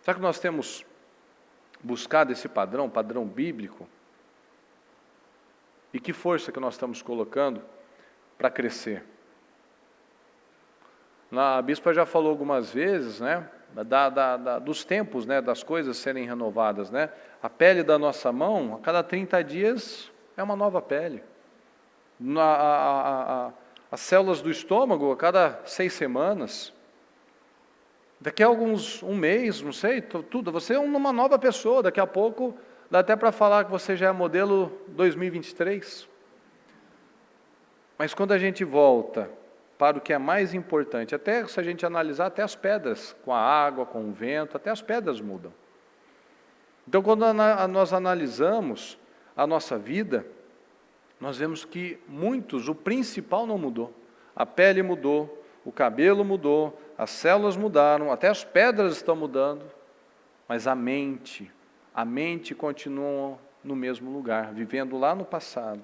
Será que nós temos buscado esse padrão bíblico? E que força que nós estamos colocando para crescer? A bispa já falou algumas vezes, né, dos tempos, né, das coisas serem renovadas, né? A pele da nossa mão, a cada 30 dias é uma nova pele. As células do estômago, a cada 6 semanas. Daqui a um mês, não sei, tudo, você é uma nova pessoa, daqui a pouco dá até para falar que você já é modelo 2023. Mas quando a gente volta para o que é mais importante, até se a gente analisar, até as pedras, com a água, com o vento, até as pedras mudam. Então, quando nós analisamos a nossa vida, nós vemos que muitos, o principal não mudou. A pele mudou, o cabelo mudou, as células mudaram, até as pedras estão mudando, mas a mente continua no mesmo lugar, vivendo lá no passado,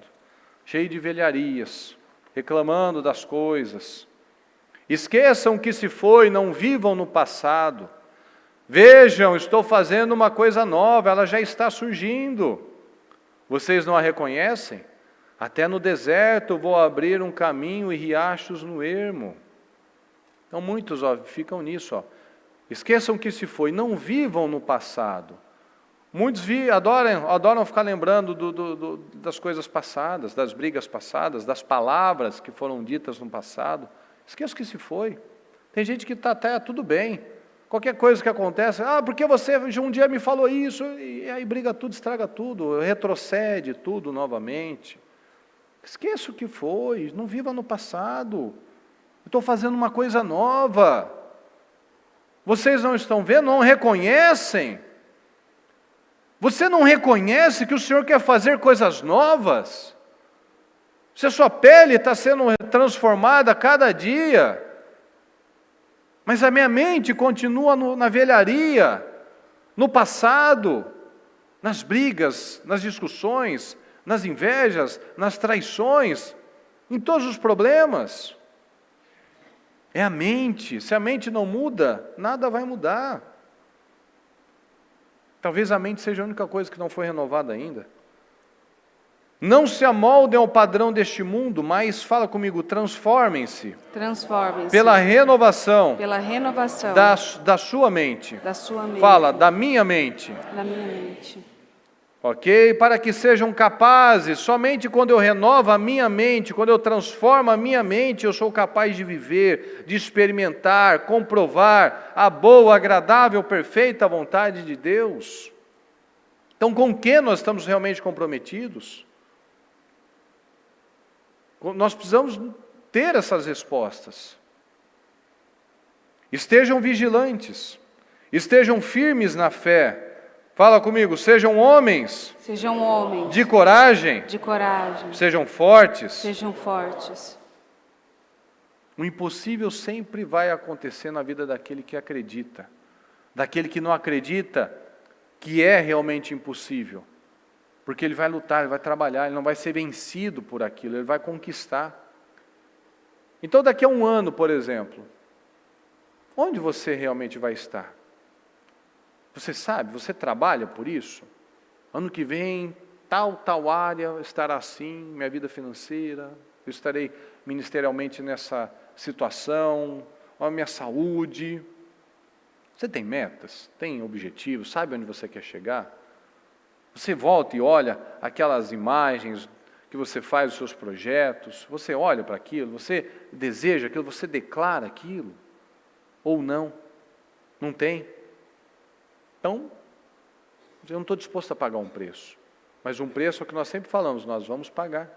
cheio de velharias, reclamando das coisas. Esqueçam que se foi, não vivam no passado. Vejam, estou fazendo uma coisa nova, ela já está surgindo. Vocês não a reconhecem? Até no deserto vou abrir um caminho e riachos no ermo. Então muitos ficam nisso. Esqueçam que se foi, não vivam no passado. Muitos adoram ficar lembrando das coisas passadas, das brigas passadas, das palavras que foram ditas no passado. Esqueçam que se foi. Tem gente que está até tudo bem. Qualquer coisa que acontece, porque você um dia me falou isso, e aí briga tudo, estraga tudo, retrocede tudo novamente. Esqueça o que foi, não viva no passado. Estou fazendo uma coisa nova. Vocês não estão vendo, não reconhecem? Você não reconhece que o Senhor quer fazer coisas novas? Se a sua pele está sendo transformada a cada dia, mas a minha mente continua na velharia, no passado, nas brigas, nas discussões, nas invejas, nas traições, em todos os problemas. É a mente. Se a mente não muda, nada vai mudar. Talvez a mente seja a única coisa que não foi renovada ainda. Não se amoldem ao padrão deste mundo, mas, fala comigo, transformem-se. Transformem-se. Pela renovação. Pela renovação. Da sua mente. Da sua mente. Fala, da minha mente. Da minha mente. Ok? Para que sejam capazes, somente quando eu renovo a minha mente, quando eu transformo a minha mente, eu sou capaz de viver, de experimentar, comprovar a boa, agradável, perfeita vontade de Deus. Então, com que nós estamos realmente comprometidos? Nós precisamos ter essas respostas. Estejam vigilantes, estejam firmes na fé. Fala comigo, sejam homens. Sejam homens. De coragem. De coragem. Sejam fortes. Sejam fortes. O impossível sempre vai acontecer na vida daquele que acredita. Daquele que não acredita que é realmente impossível. Porque ele vai lutar, ele vai trabalhar, ele não vai ser vencido por aquilo, ele vai conquistar. Então daqui a um ano, por exemplo, onde você realmente vai estar? Você sabe, você trabalha por isso? Ano que vem, tal área estará assim, minha vida financeira, eu estarei ministerialmente nessa situação, a minha saúde. Você tem metas? Tem objetivos? Sabe onde você quer chegar? Você volta e olha aquelas imagens que você faz, os seus projetos, você olha para aquilo, você deseja aquilo, você declara aquilo? Ou não? Não tem? Então, eu não estou disposto a pagar um preço. Mas um preço é o que nós sempre falamos, nós vamos pagar.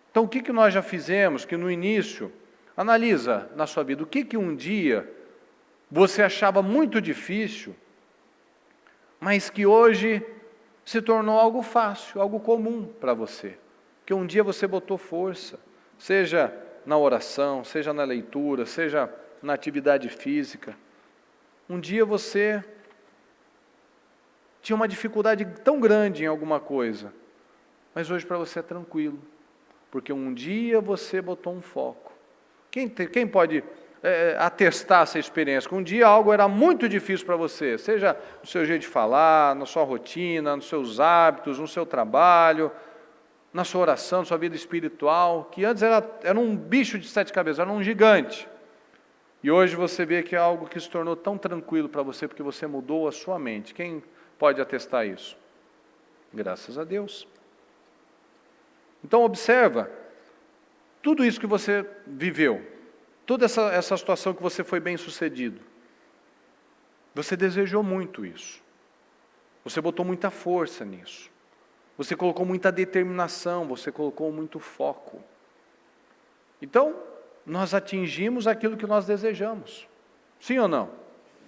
Então, o que nós já fizemos que no início, analisa na sua vida, o que um dia você achava muito difícil, mas que hoje se tornou algo fácil, algo comum para você. Que um dia você botou força, seja na oração, seja na leitura, seja na atividade física. Um dia você tinha uma dificuldade tão grande em alguma coisa, mas hoje para você é tranquilo, porque um dia você botou um foco. Quem pode atestar essa experiência? Que um dia algo era muito difícil para você, seja no seu jeito de falar, na sua rotina, nos seus hábitos, no seu trabalho, na sua oração, na sua vida espiritual, que antes era um bicho de 7 cabeças, era um gigante. E hoje você vê que é algo que se tornou tão tranquilo para você, porque você mudou a sua mente. Quem pode atestar isso? Graças a Deus. Então observa, tudo isso que você viveu, toda essa situação que você foi bem sucedido, você desejou muito isso. Você botou muita força nisso. Você colocou muita determinação, você colocou muito foco. Então, nós atingimos aquilo que nós desejamos. Sim ou não?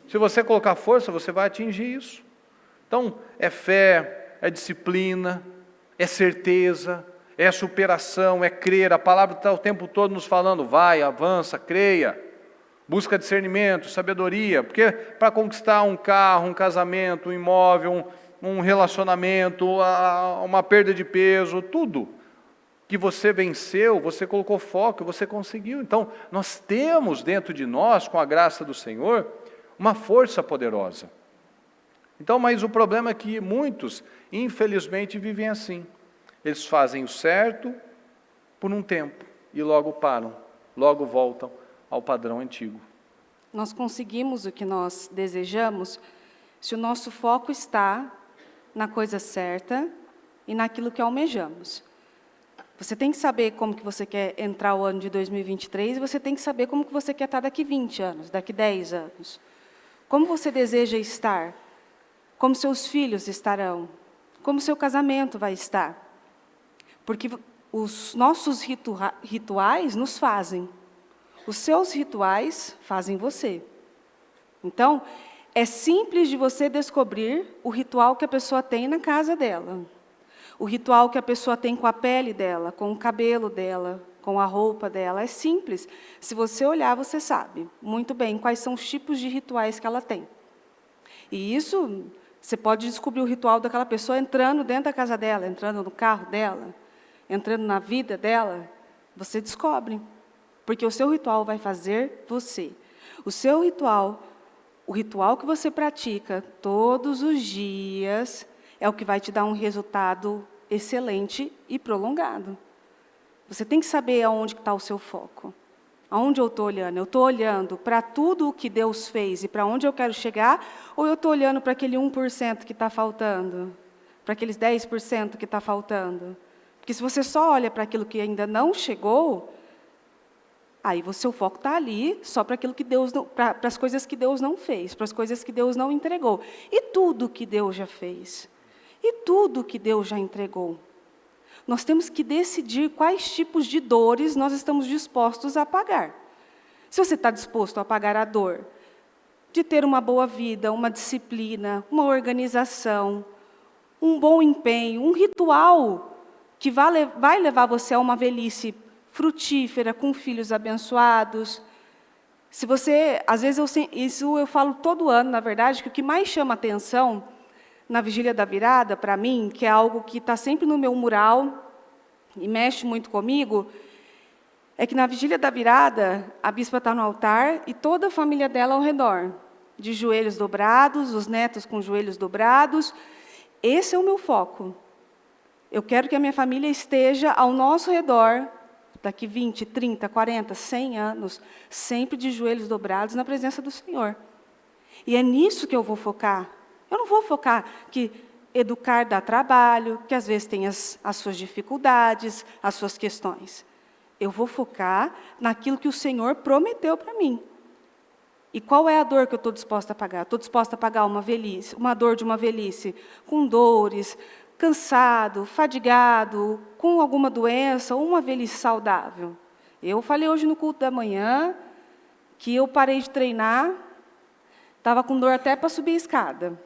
Se você colocar força, você vai atingir isso. Então, é fé, é disciplina, é certeza, é superação, é crer. A palavra está o tempo todo nos falando, vai, avança, creia. Busca discernimento, sabedoria. Porque para conquistar um carro, um casamento, um imóvel, um relacionamento, uma perda de peso, tudo que você venceu, você colocou foco, você conseguiu. Então, nós temos dentro de nós, com a graça do Senhor, uma força poderosa. Então, mas o problema é que muitos, infelizmente, vivem assim. Eles fazem o certo por um tempo e logo param, logo voltam ao padrão antigo. Nós conseguimos o que nós desejamos se o nosso foco está na coisa certa e naquilo que almejamos. Você tem que saber como que você quer entrar o ano de 2023 e você tem que saber como que você quer estar daqui 20 anos, daqui 10 anos. Como você deseja estar? Como seus filhos estarão? Como seu casamento vai estar? Porque os nossos rituais nos fazem. Os seus rituais fazem você. Então, É simples de você descobrir o ritual que a pessoa tem na casa dela. O ritual que a pessoa tem com a pele dela, com o cabelo dela, com a roupa dela. É simples. Se você olhar, você sabe muito bem quais são os tipos de rituais que ela tem. E isso, você pode descobrir o ritual daquela pessoa entrando dentro da casa dela, entrando no carro dela, entrando na vida dela. Você descobre. Porque o seu ritual vai fazer você. O seu ritual, o ritual que você pratica todos os dias, é o que vai te dar um resultado excelente e prolongado. Você tem que saber aonde está o seu foco. Aonde eu estou olhando? Eu estou olhando para tudo o que Deus fez e para onde eu quero chegar, ou eu estou olhando para aquele 1% que está faltando? Para aqueles 10% que está faltando? Porque se você só olha para aquilo que ainda não chegou, aí o seu foco está ali só para aquilo que Deus não, para as coisas que Deus não fez, para as coisas que Deus não entregou. E tudo que Deus já fez? E tudo que Deus já entregou? Nós temos que decidir quais tipos de dores nós estamos dispostos a pagar. Se você está disposto a pagar a dor de ter uma boa vida, uma disciplina, uma organização, um bom empenho, um ritual que vai levar você a uma velhice frutífera, com filhos abençoados. Se você, às vezes, isso eu falo todo ano, na verdade, que o que mais chama atenção na Vigília da Virada, para mim, que é algo que está sempre no meu mural e mexe muito comigo, é que na Vigília da Virada, a bispa está no altar e toda a família dela ao redor, de joelhos dobrados, os netos com joelhos dobrados. Esse é o meu foco. Eu quero que a minha família esteja ao nosso redor, daqui 20, 30, 40, 100 anos, sempre de joelhos dobrados na presença do Senhor. E é nisso que eu vou focar. Eu não vou focar que educar dá trabalho, que às vezes tem as suas dificuldades, as suas questões. Eu vou focar naquilo que o Senhor prometeu para mim. E qual é a dor que eu estou disposta a pagar? Estou disposta a pagar uma velhice, uma dor de uma velhice, com dores, cansado, fadigado, com alguma doença, ou uma velhice saudável. Eu falei hoje no culto da manhã que eu parei de treinar, estava com dor até para subir a escada.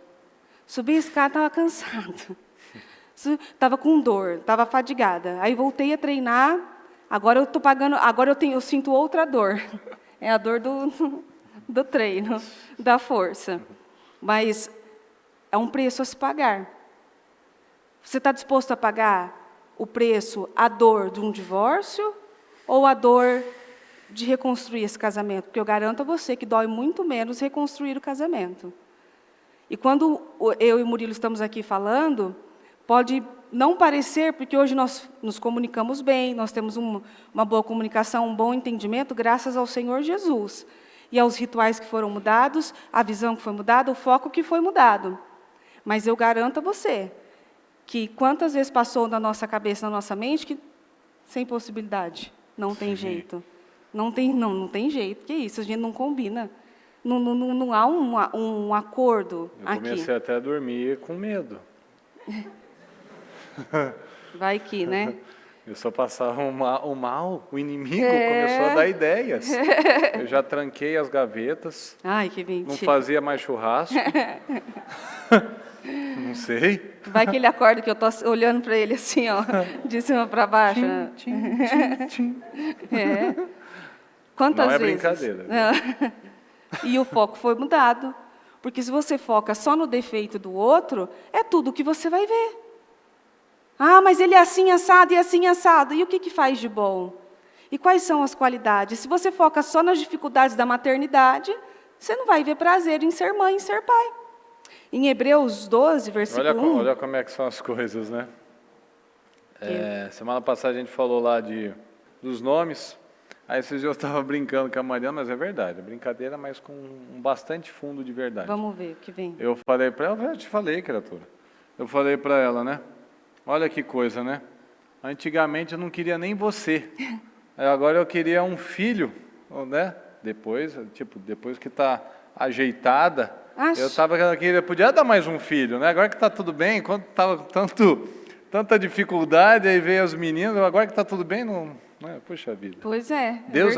Subi a escada, estava cansada. Estava com dor, estava fadigada. Aí voltei a treinar, agora eu estou pagando, eu sinto outra dor. É a dor do treino, da força. Mas é um preço a se pagar. Você está disposto a pagar o preço, a dor de um divórcio ou a dor de reconstruir esse casamento? Porque eu garanto a você que dói muito menos reconstruir o casamento. E quando eu e o Murilo estamos aqui falando, pode não parecer, porque hoje nós nos comunicamos bem, nós temos uma boa comunicação, um bom entendimento, graças ao Senhor Jesus. E aos rituais que foram mudados, a visão que foi mudada, o foco que foi mudado. Mas eu garanto a você que quantas vezes passou na nossa cabeça, na nossa mente, que sem possibilidade, não tem jeito. Não tem jeito, que isso, a gente não combina. Não há um acordo aqui. Eu comecei até a dormir com medo. Vai que, né? Eu só passava o mal, o inimigo começou a dar ideias. Eu já tranquei as gavetas. Ai, que mentira. Não fazia mais churrasco. Não sei. Vai que ele acorda que eu estou olhando para ele assim, ó, de cima para baixo. É. Quantas não é vezes? Brincadeira. E o foco foi mudado. Porque se você foca só no defeito do outro, é tudo que você vai ver. Ah, mas ele é assim assado e assim assado. E o que faz de bom? E quais são as qualidades? Se você foca só nas dificuldades da maternidade, você não vai ver prazer em ser mãe, em ser pai. Em Hebreus 12, versículo 1... Olha como é que são as coisas, né? Semana passada a gente falou lá dos nomes. Aí esses dias eu estava brincando com a Mariana, mas é verdade. É brincadeira, mas com bastante fundo de verdade. Vamos ver o que vem. Eu falei para ela, eu te falei, criatura. Eu falei para ela, né? Olha que coisa, né? Antigamente eu não queria nem você. Agora eu queria um filho, né? Depois que está ajeitada, podia dar mais um filho, né? Agora que está tudo bem, quando estava tanta dificuldade, aí veio os meninos, agora que está tudo bem, Puxa vida. Pois é. Deus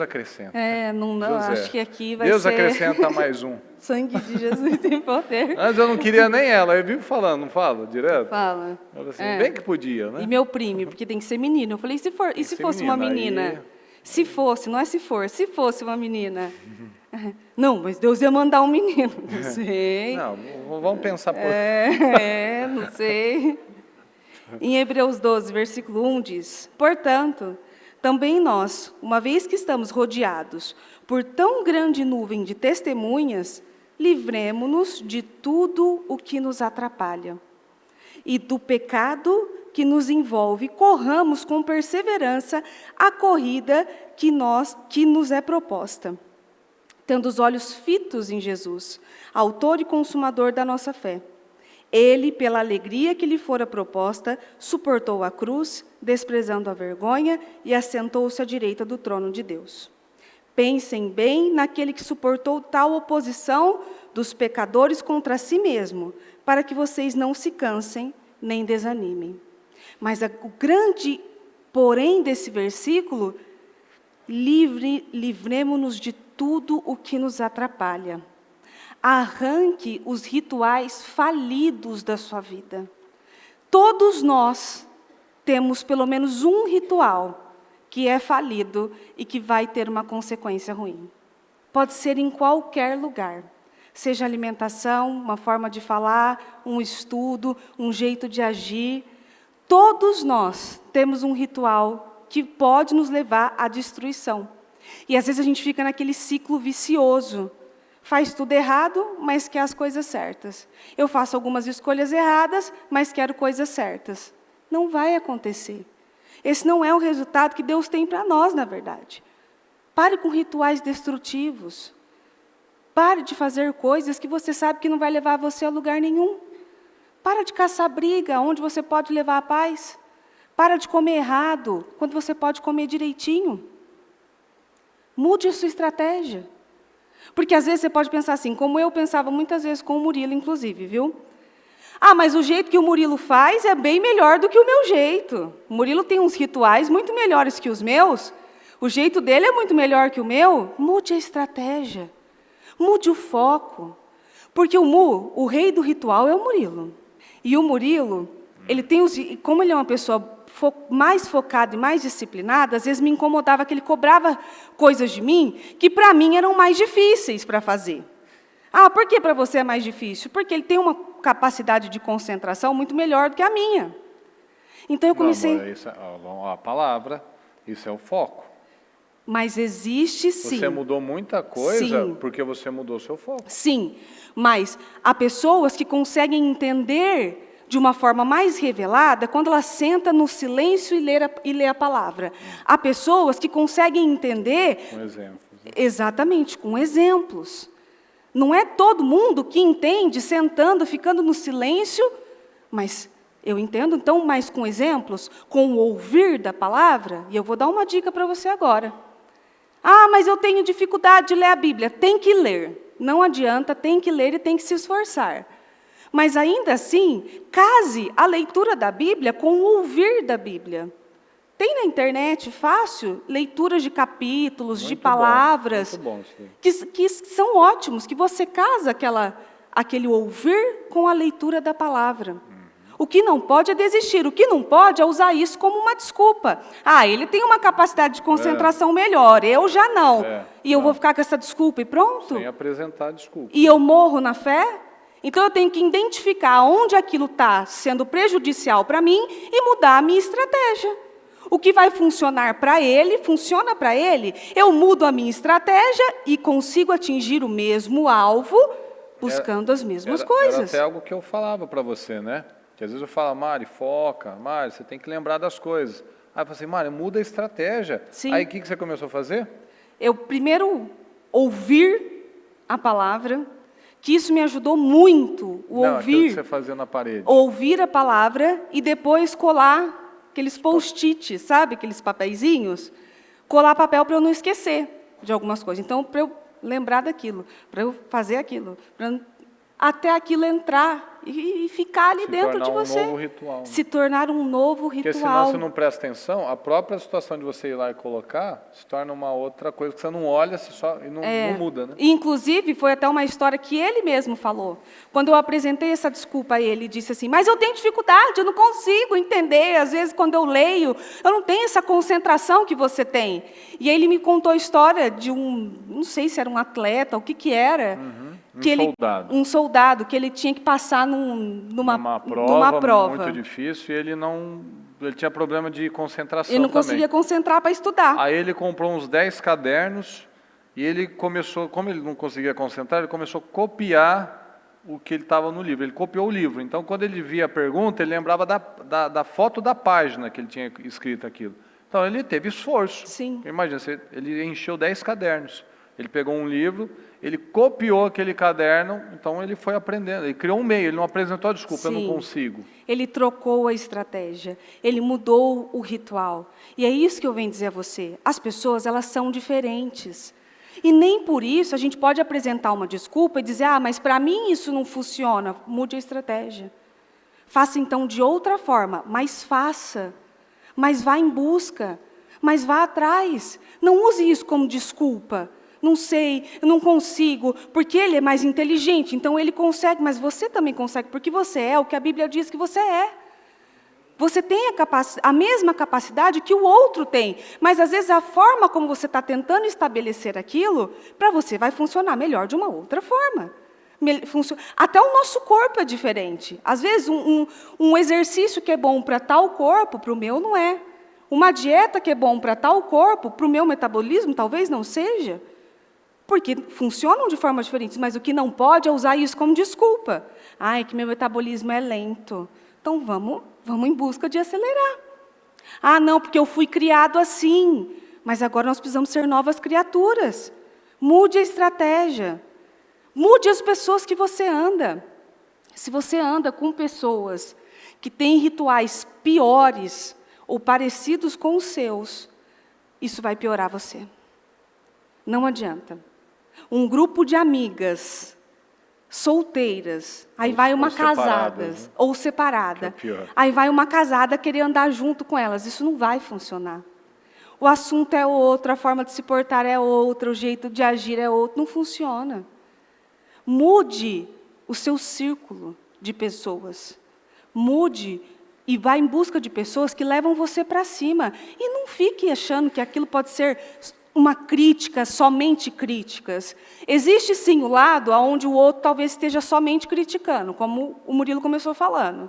acrescenta. Não, acho que aqui vai Deus ser... acrescenta mais um. Sangue de Jesus tem poder. Antes eu não queria nem ela, eu vivo falando, não fala direto? Fala. Ela assim, bem que podia, né? E meu primo, porque tem que ser menino. Eu falei, e se fosse uma menina? Aí... Se fosse, não é se for, se fosse uma menina. Não, mas Deus ia mandar um menino. Não sei. Não, vamos pensar por... Não sei. Em Hebreus 12, versículo 1 diz: portanto, também nós, uma vez que estamos rodeados por tão grande nuvem de testemunhas, livremo-nos de tudo o que nos atrapalha e do pecado que nos envolve, corramos com perseverança a corrida que nos é proposta, tendo os olhos fitos em Jesus, autor e consumador da nossa fé. Ele, pela alegria que lhe fora proposta, suportou a cruz, desprezando a vergonha, e assentou-se à direita do trono de Deus. Pensem bem naquele que suportou tal oposição dos pecadores contra si mesmo, para que vocês não se cansem nem desanimem. Mas o grande porém desse versículo, livremo-nos de tudo o que nos atrapalha. Arranque os rituais falidos da sua vida. Todos nós temos pelo menos um ritual que é falido e que vai ter uma consequência ruim. Pode ser em qualquer lugar. Seja alimentação, uma forma de falar, um estudo, um jeito de agir. Todos nós temos um ritual que pode nos levar à destruição. E às vezes a gente fica naquele ciclo vicioso. Faz tudo errado, mas quer as coisas certas. Eu faço algumas escolhas erradas, mas quero coisas certas. Não vai acontecer. Esse não é o resultado que Deus tem para nós, na verdade. Pare com rituais destrutivos. Pare de fazer coisas que você sabe que não vai levar você a lugar nenhum. Para de caçar briga, onde você pode levar a paz. Para de comer errado, quando você pode comer direitinho. Mude a sua estratégia. Porque às vezes você pode pensar assim, como eu pensava muitas vezes com o Murilo, inclusive, viu? Mas o jeito que o Murilo faz é bem melhor do que o meu jeito. O Murilo tem uns rituais muito melhores que os meus. O jeito dele é muito melhor que o meu. Mude a estratégia. Mude o foco. Porque o rei do ritual é o Murilo. E o Murilo, ele tem como ele é uma pessoa mais focada e mais disciplinada, às vezes me incomodava que ele cobrava coisas de mim que para mim eram mais difíceis para fazer. Por que para você é mais difícil? Porque ele tem uma capacidade de concentração muito melhor do que a minha. Então eu comecei... a palavra, isso é o foco. Mas existe sim. Você mudou muita coisa sim. Porque você mudou seu foco. Sim, mas há pessoas que conseguem entender de uma forma mais revelada quando ela senta no silêncio e lê a palavra. Há pessoas que conseguem entender... Com exemplos. Exatamente, com exemplos. Não é todo mundo que entende sentando, ficando no silêncio, mas eu entendo, então, mais com exemplos, com o ouvir da palavra, e eu vou dar uma dica para você agora. Mas eu tenho dificuldade de ler a Bíblia. Tem que ler. Não adianta, tem que ler e tem que se esforçar. Mas ainda assim, case a leitura da Bíblia com o ouvir da Bíblia. Tem na internet, fácil, leituras de capítulos, de palavras, que são ótimos, que você casa aquele ouvir com a leitura da palavra. O que não pode é desistir, o que não pode é usar isso como uma desculpa. Ele tem uma capacidade de concentração melhor, eu já não. E eu vou ficar com essa desculpa e pronto? Sem apresentar desculpa. E eu morro na fé? Então eu tenho que identificar onde aquilo está sendo prejudicial para mim e mudar a minha estratégia. O que vai funcionar para ele, funciona para ele. Eu mudo a minha estratégia e consigo atingir o mesmo alvo, buscando as mesmas coisas. Era até algo que eu falava para você, né? Que às vezes eu falo, Mari, foca, Mari, você tem que lembrar das coisas. Aí eu falei assim, Mari, muda a estratégia. Sim. Aí o que você começou a fazer? Eu primeiro ouvir a palavra, que isso me ajudou muito, aquilo que você fazia na parede. Ouvir a palavra e depois colar aqueles post-it, sabe? Aqueles papeizinhos. Colar papel para eu não esquecer de algumas coisas. Então, para eu lembrar daquilo, para eu fazer aquilo. até aquilo entrar e ficar ali dentro de você. Se tornar um novo ritual. Se tornar um novo ritual. Porque senão você não presta atenção, a própria situação de você ir lá e colocar se torna uma outra coisa que você não olha e não muda, né? E, inclusive, foi até uma história que ele mesmo falou. Quando eu apresentei essa desculpa a ele, disse assim, mas eu tenho dificuldade, eu não consigo entender. Às vezes, quando eu leio, eu não tenho essa concentração que você tem. E aí ele me contou a história de não sei se era um atleta, o que era. Um soldado, que ele tinha que passar numa prova muito difícil, e ele tinha problema de concentração. Ele não conseguia concentrar para estudar. Aí ele comprou uns 10 cadernos e ele começou, como ele não conseguia concentrar, ele começou a copiar o que ele estava no livro. Ele copiou o livro. Então, quando ele via a pergunta, ele lembrava da foto da página que ele tinha escrito aquilo. Então, ele teve esforço. Sim. Imagina, ele encheu 10 cadernos. Ele pegou um livro, ele copiou aquele caderno, então ele foi aprendendo. Ele criou um meio, ele não apresentou a desculpa, Sim. eu não consigo. Ele trocou a estratégia, ele mudou o ritual. E é isso que eu venho dizer a você. As pessoas, elas são diferentes. E nem por isso a gente pode apresentar uma desculpa e dizer, mas para mim isso não funciona. Mude a estratégia. Faça então de outra forma, mas faça. Mas vá em busca, mas vá atrás. Não use isso como desculpa. Não sei, eu não consigo, porque ele é mais inteligente, então ele consegue, mas você também consegue, porque você é o que a Bíblia diz que você é. Você tem a mesma capacidade que o outro tem, mas às vezes a forma como você está tentando estabelecer aquilo, para você vai funcionar melhor de uma outra forma. Até o nosso corpo é diferente. Às vezes um exercício que é bom para tal corpo, para o meu não é. Uma dieta que é bom para tal corpo, para o meu metabolismo talvez não seja. Porque funcionam de formas diferentes, mas o que não pode é usar isso como desculpa. É que meu metabolismo é lento. Então vamos em busca de acelerar. Não, porque eu fui criado assim. Mas agora nós precisamos ser novas criaturas. Mude a estratégia. Mude as pessoas que você anda. Se você anda com pessoas que têm rituais piores ou parecidos com os seus, isso vai piorar você. Não adianta. Um grupo de amigas solteiras, aí vai uma casada, ou separada, aí vai uma casada querer andar junto com elas, isso não vai funcionar. O assunto é outro, a forma de se portar é outra, o jeito de agir é outro, não funciona. Mude o seu círculo de pessoas, mude e vá em busca de pessoas que levam você para cima, e não fique achando que aquilo pode ser uma crítica, somente críticas. Existe sim o lado onde o outro talvez esteja somente criticando, como o Murilo começou falando.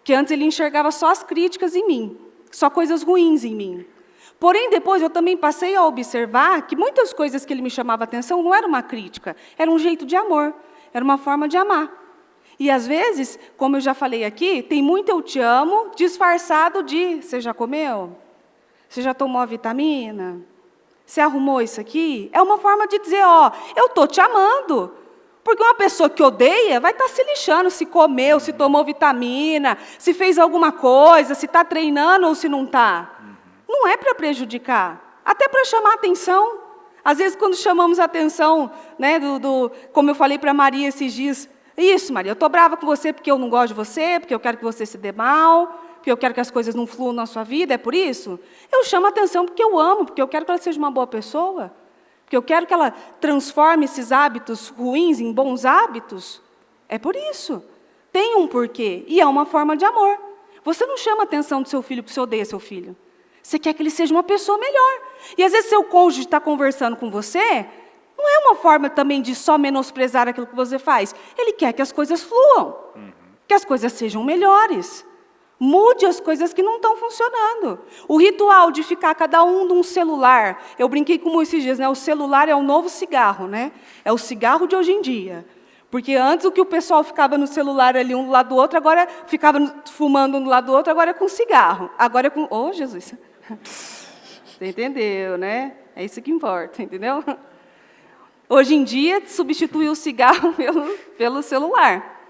Que antes ele enxergava só as críticas em mim, só coisas ruins em mim. Porém, depois eu também passei a observar que muitas coisas que ele me chamava a atenção não era uma crítica, era um jeito de amor, era uma forma de amar. E às vezes, como eu já falei aqui, tem muito eu te amo disfarçado de, você já comeu? Você já tomou a vitamina? Você arrumou isso aqui? É uma forma de dizer, eu estou te amando. Porque uma pessoa que odeia vai estar se lixando se comeu, se tomou vitamina, se fez alguma coisa, se está treinando ou se não está. Não é para prejudicar, até para chamar atenção. Às vezes, quando chamamos a atenção, né, como eu falei para Maria esses dias, isso, Maria, eu estou brava com você porque eu não gosto de você, porque eu quero que você se dê mal, porque eu quero que as coisas não fluam na sua vida, é por isso? Eu chamo a atenção porque eu amo, porque eu quero que ela seja uma boa pessoa, porque eu quero que ela transforme esses hábitos ruins em bons hábitos. É por isso. Tem um porquê, e é uma forma de amor. Você não chama a atenção do seu filho porque você odeia seu filho. Você quer que ele seja uma pessoa melhor. E às vezes seu cônjuge está conversando com você, não é uma forma também de só menosprezar aquilo que você faz. Ele quer que as coisas fluam, que as coisas sejam melhores. Mude as coisas que não estão funcionando. O ritual de ficar cada um num celular, eu brinquei com esses dias, né? O celular é o novo cigarro, né? É o cigarro de hoje em dia. Porque antes o que o pessoal ficava no celular ali um do lado do outro, agora ficava fumando um do lado do outro, agora é com cigarro. Agora é com... Oh, Jesus! Você entendeu, né? É isso que importa, entendeu? Hoje em dia, substituiu o cigarro pelo celular.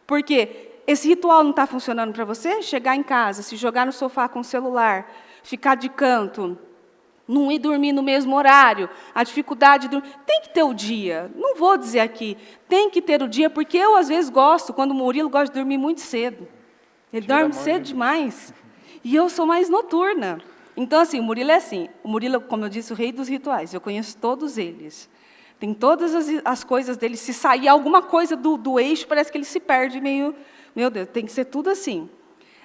Por quê? Esse ritual não está funcionando para você? Chegar em casa, se jogar no sofá com o celular, ficar de canto, não ir dormir no mesmo horário, a dificuldade de dormir. Tem que ter o dia. Não vou dizer aqui, tem que ter o dia, porque eu, às vezes, gosto, quando o Murilo gosta de dormir muito cedo. Ele dorme cedo demais. E eu sou mais noturna. Então, assim, o Murilo é assim. O Murilo, como eu disse, o rei dos rituais. Eu conheço todos eles. Tem todas as coisas dele. Se sair alguma coisa do eixo, parece que ele se perde meio... Meu Deus, tem que ser tudo assim.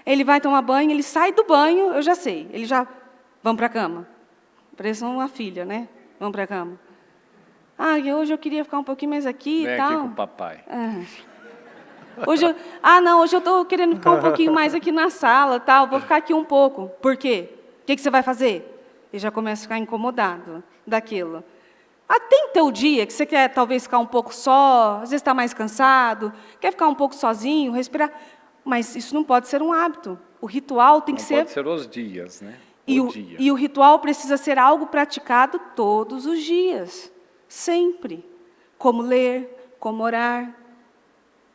Ele vai tomar banho, ele sai do banho, eu já sei. Ele já... Vamos para a cama. Parece uma filha, né? Vamos para a cama. Ah, e hoje eu queria ficar um pouquinho mais aqui e tal. Vem aqui com o papai. Hoje eu estou querendo ficar um pouquinho mais aqui na sala, tal. Vou ficar aqui um pouco. Por quê? O que você vai fazer? Ele já começa a ficar incomodado daquilo. Tem teu dia que você quer talvez ficar um pouco só, às vezes está mais cansado, quer ficar um pouco sozinho, respirar. Mas isso não pode ser um hábito. O ritual tem que ser... Não pode ser os dias, né? E o ritual precisa ser algo praticado todos os dias, sempre. Como ler, como orar,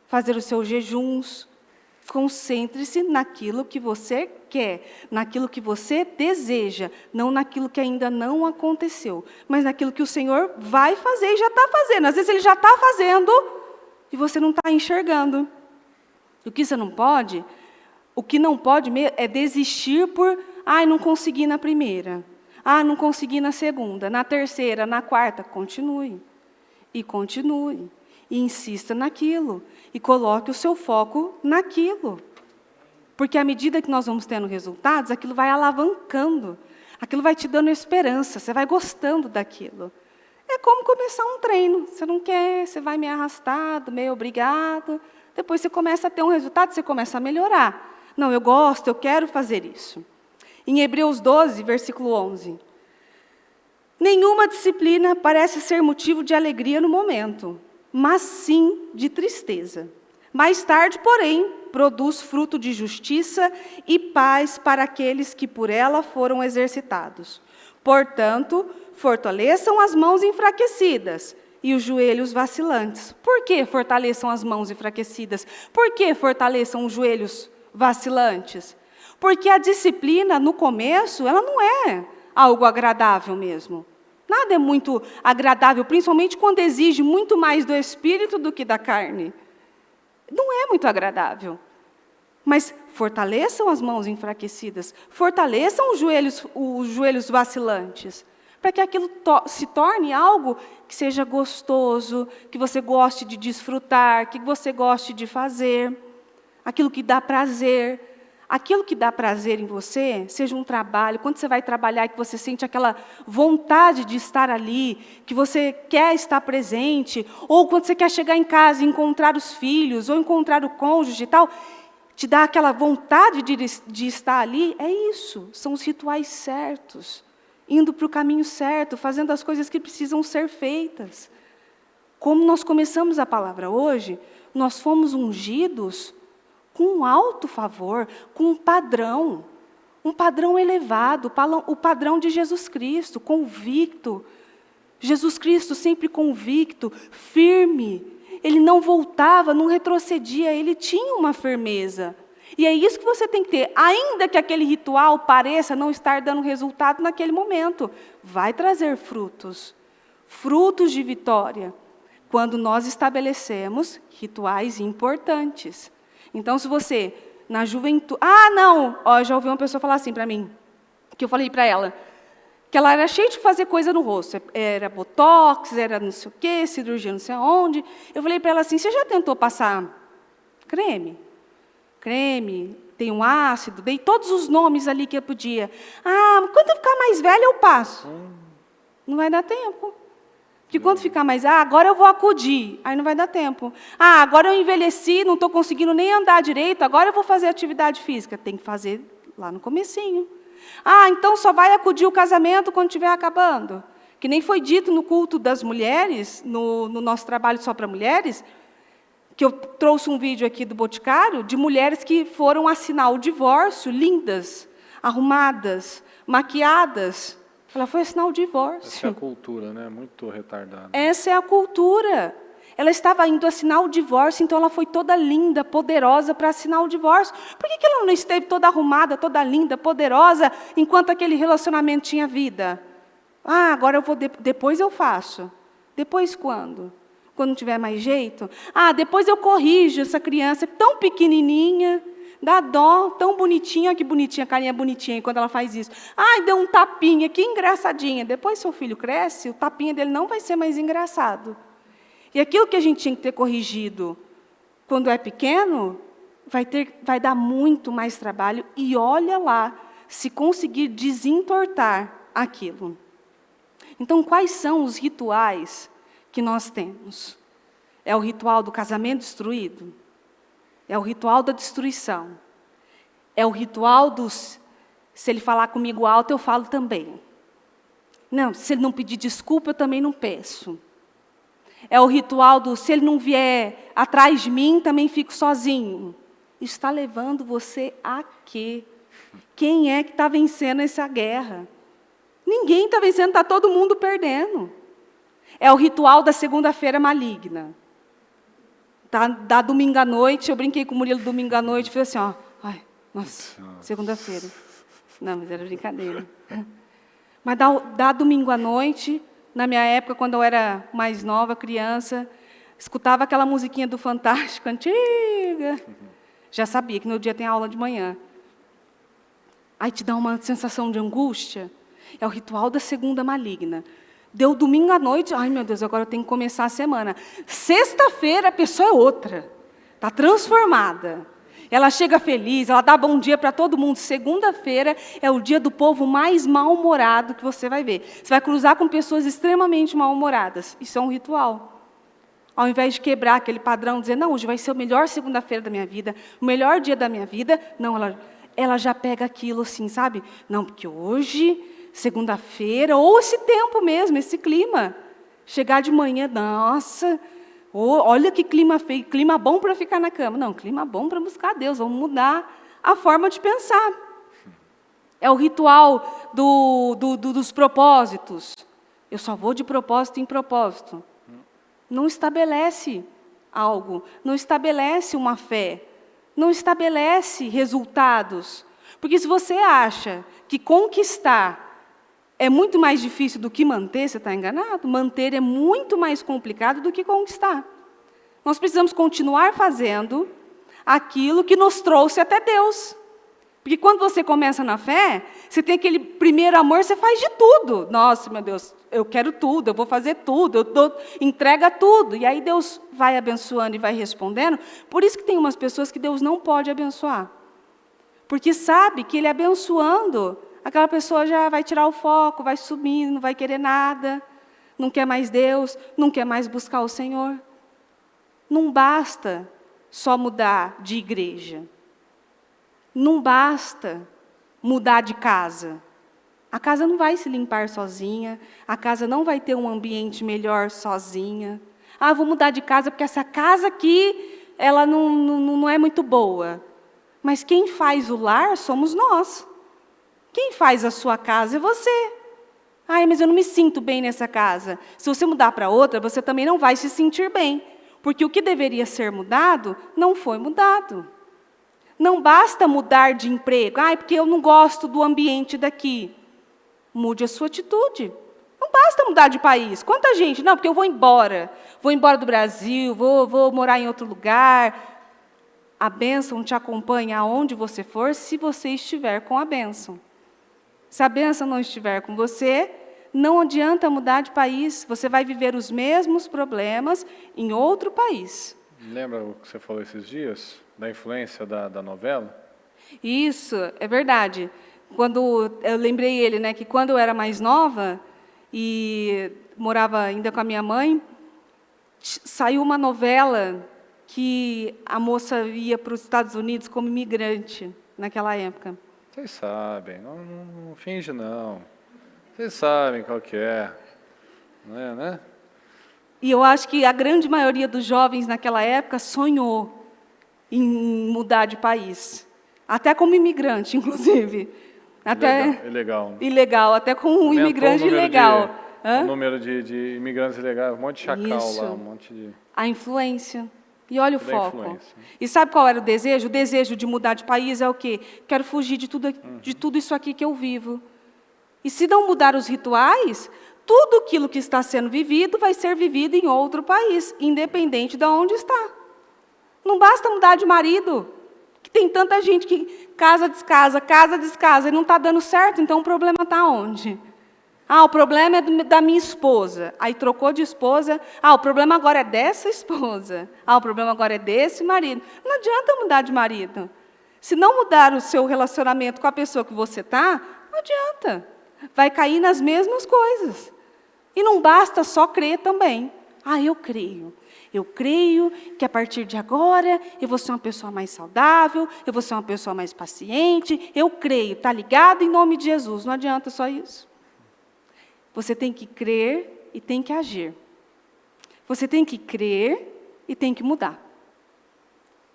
fazer os seus jejuns. Concentre-se naquilo que você quer, naquilo que você deseja, não naquilo que ainda não aconteceu, mas naquilo que o Senhor vai fazer e já está fazendo. Às vezes Ele já está fazendo e você não está enxergando. O que não pode é desistir por... não consegui na primeira. Não consegui na segunda, na terceira, na quarta. Continue. E continue. E insista naquilo. E coloque o seu foco naquilo. Porque à medida que nós vamos tendo resultados, aquilo vai alavancando. Aquilo vai te dando esperança. Você vai gostando daquilo. É como começar um treino. Você não quer, você vai meio arrastado, meio obrigado. Depois você começa a ter um resultado, você começa a melhorar. Não, eu gosto, eu quero fazer isso. Em Hebreus 12, versículo 11. Nenhuma disciplina parece ser motivo de alegria no momento, mas sim de tristeza. Mais tarde, porém, produz fruto de justiça e paz para aqueles que por ela foram exercitados. Portanto, fortaleçam as mãos enfraquecidas e os joelhos vacilantes. Por que fortaleçam as mãos enfraquecidas? Por que fortaleçam os joelhos vacilantes? Porque a disciplina, no começo, ela não é algo agradável mesmo. Nada é muito agradável, principalmente quando exige muito mais do espírito do que da carne. Não é muito agradável. Mas fortaleçam as mãos enfraquecidas, fortaleçam os joelhos vacilantes, para que aquilo se torne algo que seja gostoso, que você goste de desfrutar, que você goste de fazer, aquilo que dá prazer. Aquilo que dá prazer em você, seja um trabalho, quando você vai trabalhar e que você sente aquela vontade de estar ali, que você quer estar presente, ou quando você quer chegar em casa e encontrar os filhos, ou encontrar o cônjuge e tal, te dá aquela vontade de estar ali, é isso, são os rituais certos, indo para o caminho certo, fazendo as coisas que precisam ser feitas. Como nós começamos a palavra hoje, nós fomos ungidos com um alto favor, com um padrão elevado, o padrão de Jesus Cristo, convicto. Jesus Cristo sempre convicto, firme. Ele não voltava, não retrocedia, ele tinha uma firmeza. E é isso que você tem que ter, ainda que aquele ritual pareça não estar dando resultado naquele momento, vai trazer frutos de vitória, quando nós estabelecemos rituais importantes. Então, se você, na juventude... já ouvi uma pessoa falar assim para mim, que eu falei para ela, que ela era cheia de fazer coisa no rosto. Era botox, era não sei o quê, cirurgia não sei aonde. Eu falei para ela assim, você já tentou passar creme? Creme, tem um ácido, dei todos os nomes ali que eu podia. Quando eu ficar mais velha, eu passo. Não vai dar tempo. Porque quando ficar mais, agora eu vou acudir, aí não vai dar tempo. Agora eu envelheci, não estou conseguindo nem andar direito, agora eu vou fazer atividade física. Tem que fazer lá no comecinho. Então só vai acudir o casamento quando estiver acabando. Que nem foi dito no culto das mulheres, no nosso trabalho só para mulheres, que eu trouxe um vídeo aqui do Boticário, de mulheres que foram assinar o divórcio, lindas, arrumadas, maquiadas. Ela foi assinar o divórcio. Essa é a cultura, né? Muito retardada. Essa é a cultura. Ela estava indo assinar o divórcio, então ela foi toda linda, poderosa para assinar o divórcio. Por que ela não esteve toda arrumada, toda linda, poderosa, enquanto aquele relacionamento tinha vida? Ah, agora eu vou, depois eu faço. Depois quando? Quando não tiver mais jeito? Ah, depois eu corrijo essa criança tão pequenininha, dá dó, tão bonitinha, que bonitinha, a carinha bonitinha, quando ela faz isso. Ai, deu um tapinha, que engraçadinha. Depois seu filho cresce, o tapinha dele não vai ser mais engraçado. E aquilo que a gente tinha que ter corrigido quando é pequeno, vai dar muito mais trabalho. E olha lá, se conseguir desentortar aquilo. Então, quais são os rituais que nós temos? É o ritual do casamento destruído? É o ritual da destruição? É o ritual dos... Se ele falar comigo alto, eu falo também. Não, se ele não pedir desculpa, eu também não peço. É o ritual do... Se ele não vier atrás de mim, também fico sozinho. Isso está levando você a quê? Quem é que está vencendo essa guerra? Ninguém está vencendo, está todo mundo perdendo. É o ritual da segunda-feira maligna. Da domingo à noite, eu brinquei com o Murilo domingo à noite, falei assim, ó, ai, nossa, segunda-feira. Não, mas era brincadeira. Mas dá domingo à noite, na minha época, quando eu era mais nova, criança, escutava aquela musiquinha do Fantástico, antiga. Já sabia que no dia tem aula de manhã. Aí te dá uma sensação de angústia. É o ritual da segunda maligna. Deu domingo à noite, ai meu Deus, agora eu tenho que começar a semana. Sexta-feira a pessoa é outra. Está transformada. Ela chega feliz, ela dá bom dia para todo mundo. Segunda-feira é o dia do povo mais mal-humorado que você vai ver. Você vai cruzar com pessoas extremamente mal-humoradas. Isso é um ritual. Ao invés de quebrar aquele padrão, dizer, não, hoje vai ser a melhor segunda-feira da minha vida, o melhor dia da minha vida. Não, ela já pega aquilo assim, sabe? Não, porque hoje, segunda-feira, ou esse tempo mesmo, esse clima. Chegar de manhã, nossa, olha que clima feio, clima bom para ficar na cama. Não, clima bom para buscar Deus, vamos mudar a forma de pensar. É o ritual dos propósitos. Eu só vou de propósito em propósito. Não estabelece algo, não estabelece uma fé, não estabelece resultados. Porque se você acha que conquistar é muito mais difícil do que manter, você está enganado. Manter é muito mais complicado do que conquistar. Nós precisamos continuar fazendo aquilo que nos trouxe até Deus. Porque quando você começa na fé, você tem aquele primeiro amor, você faz de tudo. Nossa, meu Deus, eu quero tudo, eu vou fazer tudo, entrega tudo. E aí Deus vai abençoando e vai respondendo. Por isso que tem umas pessoas que Deus não pode abençoar. Porque sabe que Ele abençoando, aquela pessoa já vai tirar o foco, vai sumir, não vai querer nada, não quer mais Deus, não quer mais buscar o Senhor. Não basta só mudar de igreja. Não basta mudar de casa. A casa não vai se limpar sozinha, a casa não vai ter um ambiente melhor sozinha. Ah, vou mudar de casa porque essa casa aqui, ela não é muito boa. Mas quem faz o lar somos nós. Quem faz a sua casa é você. Ai, mas eu não me sinto bem nessa casa. Se você mudar para outra, você também não vai se sentir bem. Porque o que deveria ser mudado, não foi mudado. Não basta mudar de emprego. Ai, porque eu não gosto do ambiente daqui. Mude a sua atitude. Não basta mudar de país. Quanta gente? Não, porque eu vou embora. Vou embora do Brasil, vou morar em outro lugar. A bênção te acompanha aonde você for, se você estiver com a bênção. Se a bênção não estiver com você, não adianta mudar de país. Você vai viver os mesmos problemas em outro país. Lembra o que você falou esses dias? Da influência da novela? Isso, é verdade. Quando eu lembrei ele, né, que quando eu era mais nova e morava ainda com a minha mãe, saiu uma novela que a moça ia para os Estados Unidos como imigrante naquela época. Vocês sabem, não finge não. Vocês sabem qual que é, não é, né? E eu acho que a grande maioria dos jovens naquela época sonhou em mudar de país. Até como imigrante, inclusive. Até ilegal. Ilegal, até com um imigrante ilegal. O número de imigrantes ilegais, um monte de chacal Isso. lá, um monte de... A influência. E olha o foco. Influência. E sabe qual era o desejo? O desejo de mudar de país é o quê? Quero fugir de tudo isso aqui que eu vivo. E se não mudar os rituais, tudo aquilo que está sendo vivido vai ser vivido em outro país, independente de onde está. Não basta mudar de marido, que tem tanta gente que casa, descasa, e não está dando certo, então o problema está onde? O problema é da minha esposa. Aí trocou de esposa. O problema agora é dessa esposa. O problema agora é desse marido. Não adianta mudar de marido. Se não mudar o seu relacionamento com a pessoa que você está, não adianta. Vai cair nas mesmas coisas. E não basta só crer também. Eu creio. Eu creio que a partir de agora eu vou ser uma pessoa mais saudável, eu vou ser uma pessoa mais paciente. Eu creio. Está ligado em nome de Jesus. Não adianta só isso. Você tem que crer e tem que agir. Você tem que crer e tem que mudar.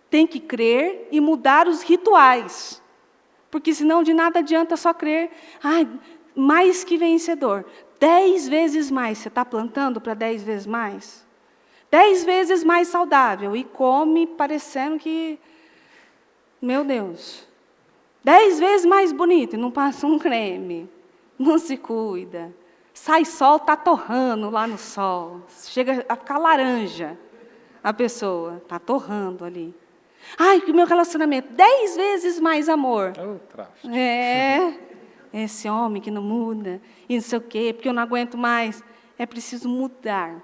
Tem que crer e mudar os rituais. Porque senão de nada adianta só crer. Mais que vencedor. 10 vezes mais. Você está plantando para 10 vezes mais? 10 vezes mais saudável. E come parecendo que... Meu Deus. 10 vezes mais bonito. E não passa um creme. Não se cuida. Sai sol, está torrando lá no sol. Chega a ficar laranja a pessoa. Está torrando ali. Que o meu relacionamento, 10 vezes mais amor. Esse homem que não muda, e não sei o quê, porque eu não aguento mais. É preciso mudar.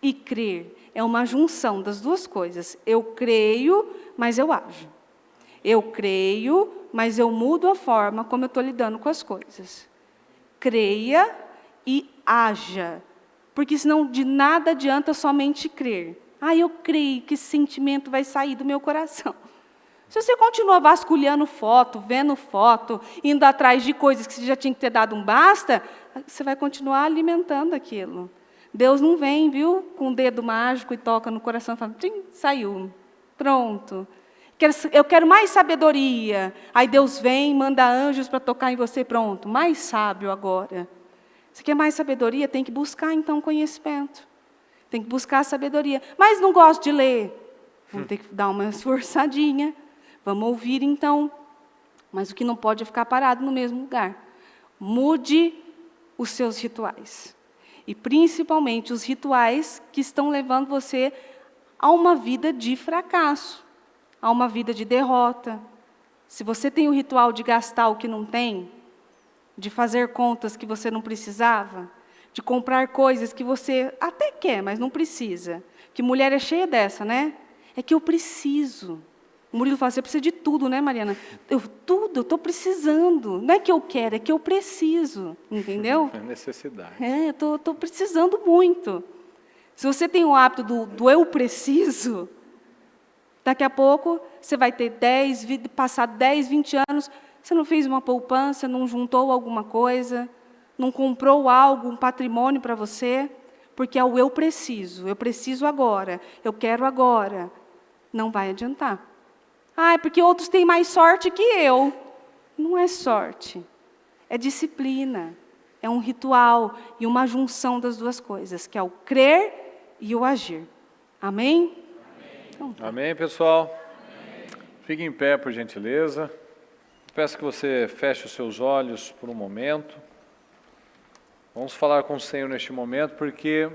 E crer é uma junção das duas coisas. Eu creio, mas eu ajo. Eu creio, mas eu mudo a forma como eu estou lidando com as coisas. Creia e haja, porque senão de nada adianta somente crer. Eu creio que esse sentimento vai sair do meu coração. Se você continua vasculhando foto, vendo foto, indo atrás de coisas que você já tinha que ter dado um basta, você vai continuar alimentando aquilo. Deus não vem, viu, com o dedo mágico e toca no coração e fala, saiu, pronto. Eu quero mais sabedoria. Aí Deus vem, manda anjos para tocar em você, pronto, mais sábio agora. Você quer mais sabedoria? Tem que buscar, então, conhecimento. Tem que buscar a sabedoria. Mas não gosto de ler. Vamos ter que dar uma esforçadinha. Vamos ouvir, então. Mas o que não pode é ficar parado no mesmo lugar. Mude os seus rituais. E, principalmente, os rituais que estão levando você a uma vida de fracasso, a uma vida de derrota. Se você tem o ritual de gastar o que não tem, de fazer contas que você não precisava, de comprar coisas que você até quer, mas não precisa. Que mulher é cheia dessa, né? É que eu preciso. O Murilo fala, você precisa de tudo, né, Mariana? Eu estou precisando. Não é que eu quero, é que eu preciso. Entendeu? É necessidade. Eu estou precisando muito. Se você tem o hábito do eu preciso, daqui a pouco você vai ter passado 10, 20 anos... Você não fez uma poupança, não juntou alguma coisa, não comprou algo, um patrimônio para você, porque é o eu preciso agora, eu quero agora. Não vai adiantar. É porque outros têm mais sorte que eu. Não é sorte, é disciplina, é um ritual e uma junção das duas coisas, que é o crer e o agir. Amém? Então, Amém, pessoal? Fique em pé, por gentileza. Peço que você feche os seus olhos por um momento. Vamos falar com o Senhor neste momento, porque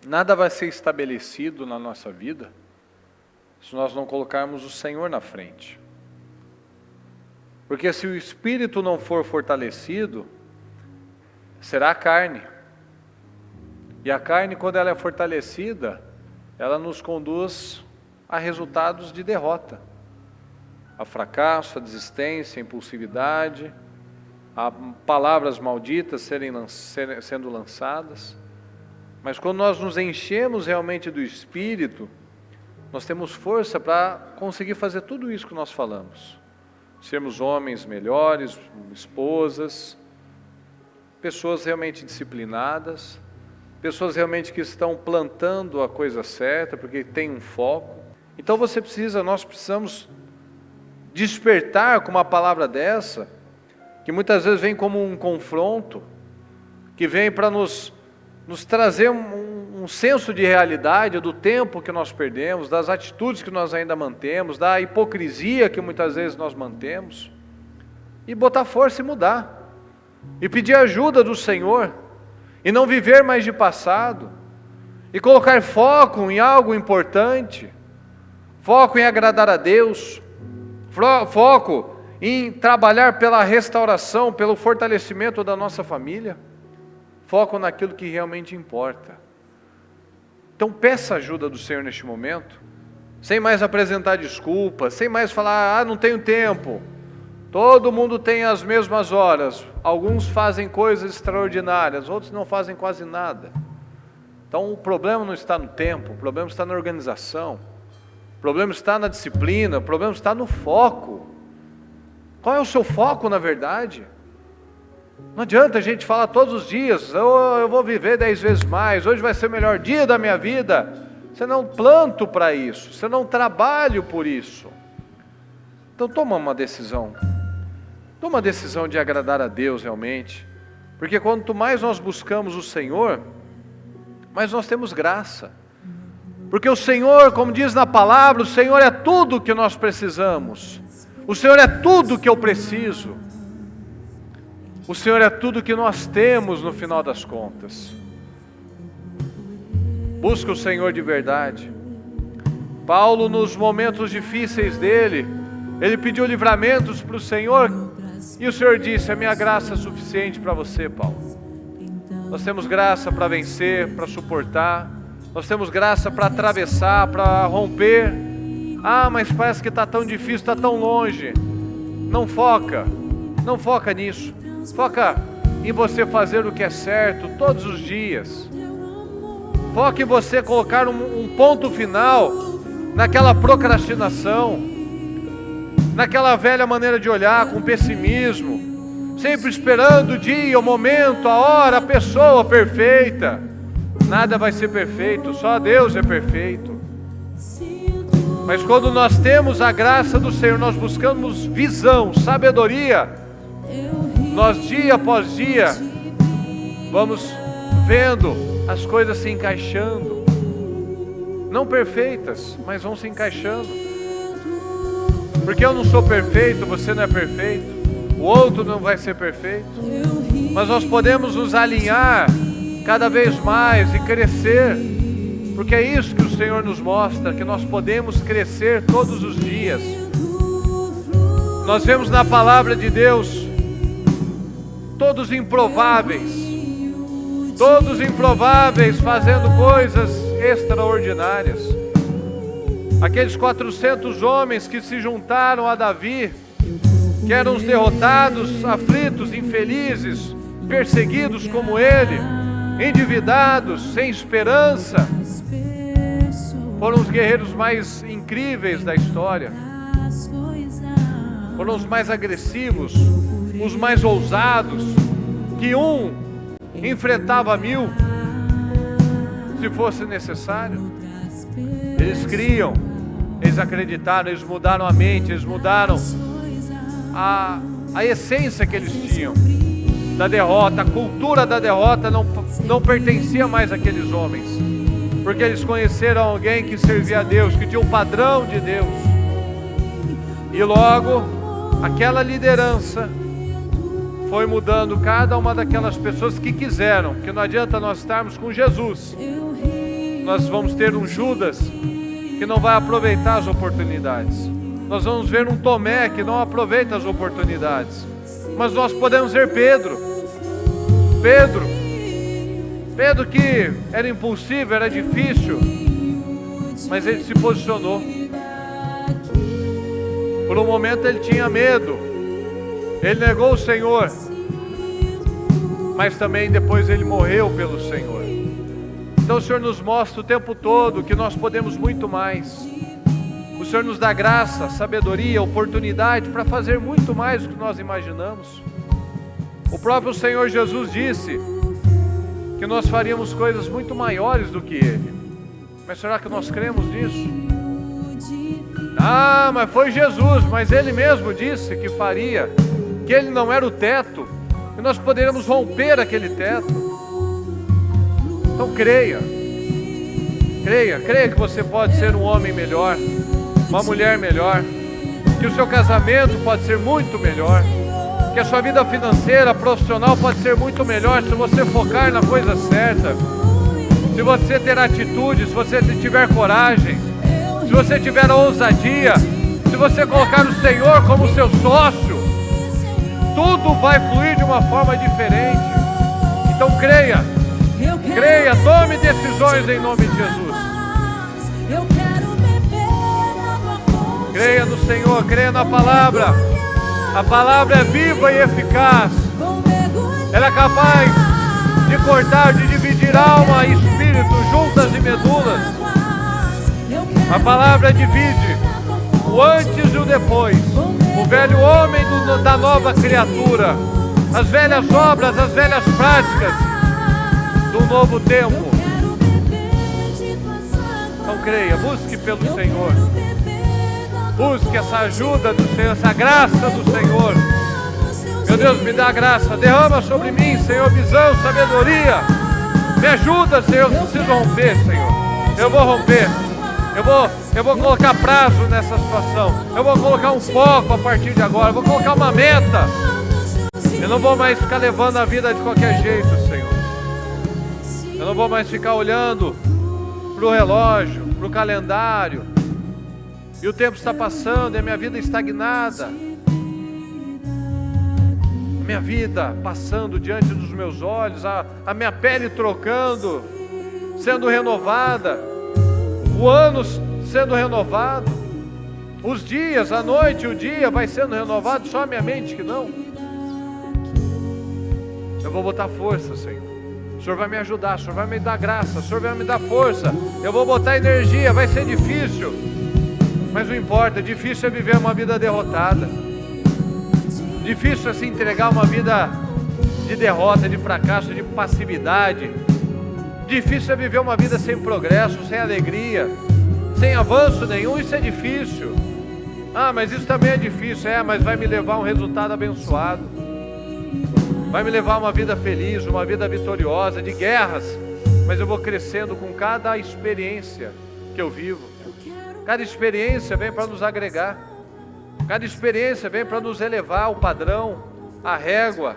nada vai ser estabelecido na nossa vida se nós não colocarmos o Senhor na frente. Porque se o espírito não for fortalecido, será a carne. E a carne, quando ela é fortalecida, ela nos conduz a resultados de derrota, a fracasso, a desistência, a impulsividade, a palavras malditas sendo lançadas. Mas quando nós nos enchemos realmente do Espírito, nós temos força para conseguir fazer tudo isso que nós falamos. Sermos homens melhores, esposas, pessoas realmente disciplinadas, pessoas realmente que estão plantando a coisa certa, porque tem um foco. Então nós precisamos despertar com uma palavra dessa, que muitas vezes vem como um confronto, que vem para nos trazer um senso de realidade do tempo que nós perdemos, das atitudes que nós ainda mantemos, da hipocrisia que muitas vezes nós mantemos. e botar força e mudar. E pedir ajuda do Senhor. E não viver mais de passado. E colocar foco em algo importante. Foco em agradar a Deus. Foco em trabalhar pela restauração, pelo fortalecimento da nossa família. Foco naquilo que realmente importa. Então peça ajuda do Senhor neste momento, sem mais apresentar desculpas, sem mais falar, não tenho tempo. Todo mundo tem as mesmas horas, alguns fazem coisas extraordinárias, outros não fazem quase nada. Então o problema não está no tempo, o problema está na organização, o problema está na disciplina, o problema está no foco. Qual é o seu foco na verdade? Não adianta a gente falar todos os dias, eu vou viver 10 vezes mais, hoje vai ser o melhor dia da minha vida. Você não planta para isso, você não trabalha por isso. Então toma uma decisão. Toma a decisão de agradar a Deus realmente. Porque quanto mais nós buscamos o Senhor, mais nós temos graça. Porque o Senhor, como diz na palavra, o Senhor é tudo que nós precisamos. O Senhor é tudo que eu preciso. O Senhor é tudo que nós temos no final das contas. Busca o Senhor de verdade. Paulo, nos momentos difíceis dele, ele pediu livramentos para o Senhor, e o Senhor disse, a minha graça é suficiente para você, Paulo. Nós temos graça para vencer, para suportar, nós temos graça para atravessar, para romper. Mas parece que está tão difícil, está tão longe. Não foca nisso. Foca em você fazer o que é certo todos os dias. Foca em você colocar um ponto final naquela procrastinação, naquela velha maneira de olhar com pessimismo, sempre esperando o dia, o momento, a hora, a pessoa perfeita. Nada vai ser perfeito, só Deus é perfeito. Mas quando nós temos a graça do Senhor, nós buscamos visão, sabedoria, nós dia após dia vamos vendo as coisas se encaixando, não perfeitas, mas vão se encaixando. Porque eu não sou perfeito, você não é perfeito, o outro não vai ser perfeito, mas nós podemos nos alinhar cada vez mais e crescer, porque é isso que o Senhor nos mostra, que nós podemos crescer todos os dias. Nós vemos na palavra de Deus todos improváveis fazendo coisas extraordinárias. Aqueles 400 homens que se juntaram a Davi, que eram os derrotados, aflitos, infelizes, perseguidos como ele, endividados, sem esperança, foram os guerreiros mais incríveis da história, foram os mais agressivos, os mais ousados, que um enfrentava 1000, se fosse necessário. Eles criam, eles acreditaram, eles mudaram a mente, eles mudaram a essência que eles tinham da derrota. A cultura da derrota não pertencia mais àqueles homens, porque eles conheceram alguém que servia a Deus, que tinha o padrão de Deus. E logo, aquela liderança foi mudando cada uma daquelas pessoas que quiseram, porque não adianta nós estarmos com Jesus, nós vamos ter um Judas que não vai aproveitar as oportunidades, nós vamos ver um Tomé que não aproveita as oportunidades, mas nós podemos ver Pedro que era impulsivo, era difícil, mas ele se posicionou. Por um momento ele tinha medo, ele negou o Senhor, mas também depois ele morreu pelo Senhor. Então o Senhor nos mostra o tempo todo que nós podemos muito mais. O Senhor nos dá graça, sabedoria, oportunidade para fazer muito mais do que nós imaginamos. O próprio Senhor Jesus disse que nós faríamos coisas muito maiores do que Ele. Mas será que nós cremos nisso? Mas foi Jesus, mas Ele mesmo disse que faria, que Ele não era o teto, que nós poderíamos romper aquele teto. Então creia que você pode ser um homem melhor, uma mulher melhor, que o seu casamento pode ser muito melhor, que a sua vida financeira, profissional pode ser muito melhor se você focar na coisa certa. Se você ter atitude, se você tiver coragem, se você tiver ousadia, se você colocar o Senhor como seu sócio, tudo vai fluir de uma forma diferente. Então creia, tome decisões em nome de Jesus. Creia no Senhor, creia na palavra. A palavra é viva e eficaz. Ela é capaz de cortar, de dividir alma e espírito, juntas e medulas. A palavra divide o antes e o depois, o velho homem da nova criatura, as velhas obras, as velhas práticas do novo tempo. Então creia, busque pelo Senhor. Busque essa ajuda do Senhor, essa graça do Senhor. Meu Deus, me dá graça, derrama sobre mim, Senhor, visão, sabedoria. Me ajuda, Senhor, eu preciso romper, Senhor. Eu vou romper. Eu vou colocar prazo nessa situação. Eu vou colocar um foco a partir de agora. Eu vou colocar uma meta. Eu não vou mais ficar levando a vida de qualquer jeito, Senhor. Eu não vou mais ficar olhando para o relógio, para o calendário. E o tempo está passando e a minha vida estagnada. A minha vida passando diante dos meus olhos, a minha pele trocando, sendo renovada, o ano sendo renovado, os dias, a noite, o dia vai sendo renovado, só a minha mente que não. Eu vou botar força, Senhor. O Senhor vai me ajudar, o Senhor vai me dar graça, o Senhor vai me dar força. Eu vou botar energia, vai ser difícil. Mas não importa, difícil é viver uma vida derrotada. Difícil é se entregar uma vida de derrota, de fracasso, de passividade. Difícil é viver uma vida sem progresso, sem alegria, sem avanço nenhum. Isso é difícil. Ah, mas isso também é difícil. Mas vai me levar a um resultado abençoado. Vai me levar a uma vida feliz, uma vida vitoriosa, de guerras. Mas eu vou crescendo com cada experiência que eu vivo. Cada experiência vem para nos agregar. Cada experiência vem para nos elevar o padrão, a régua,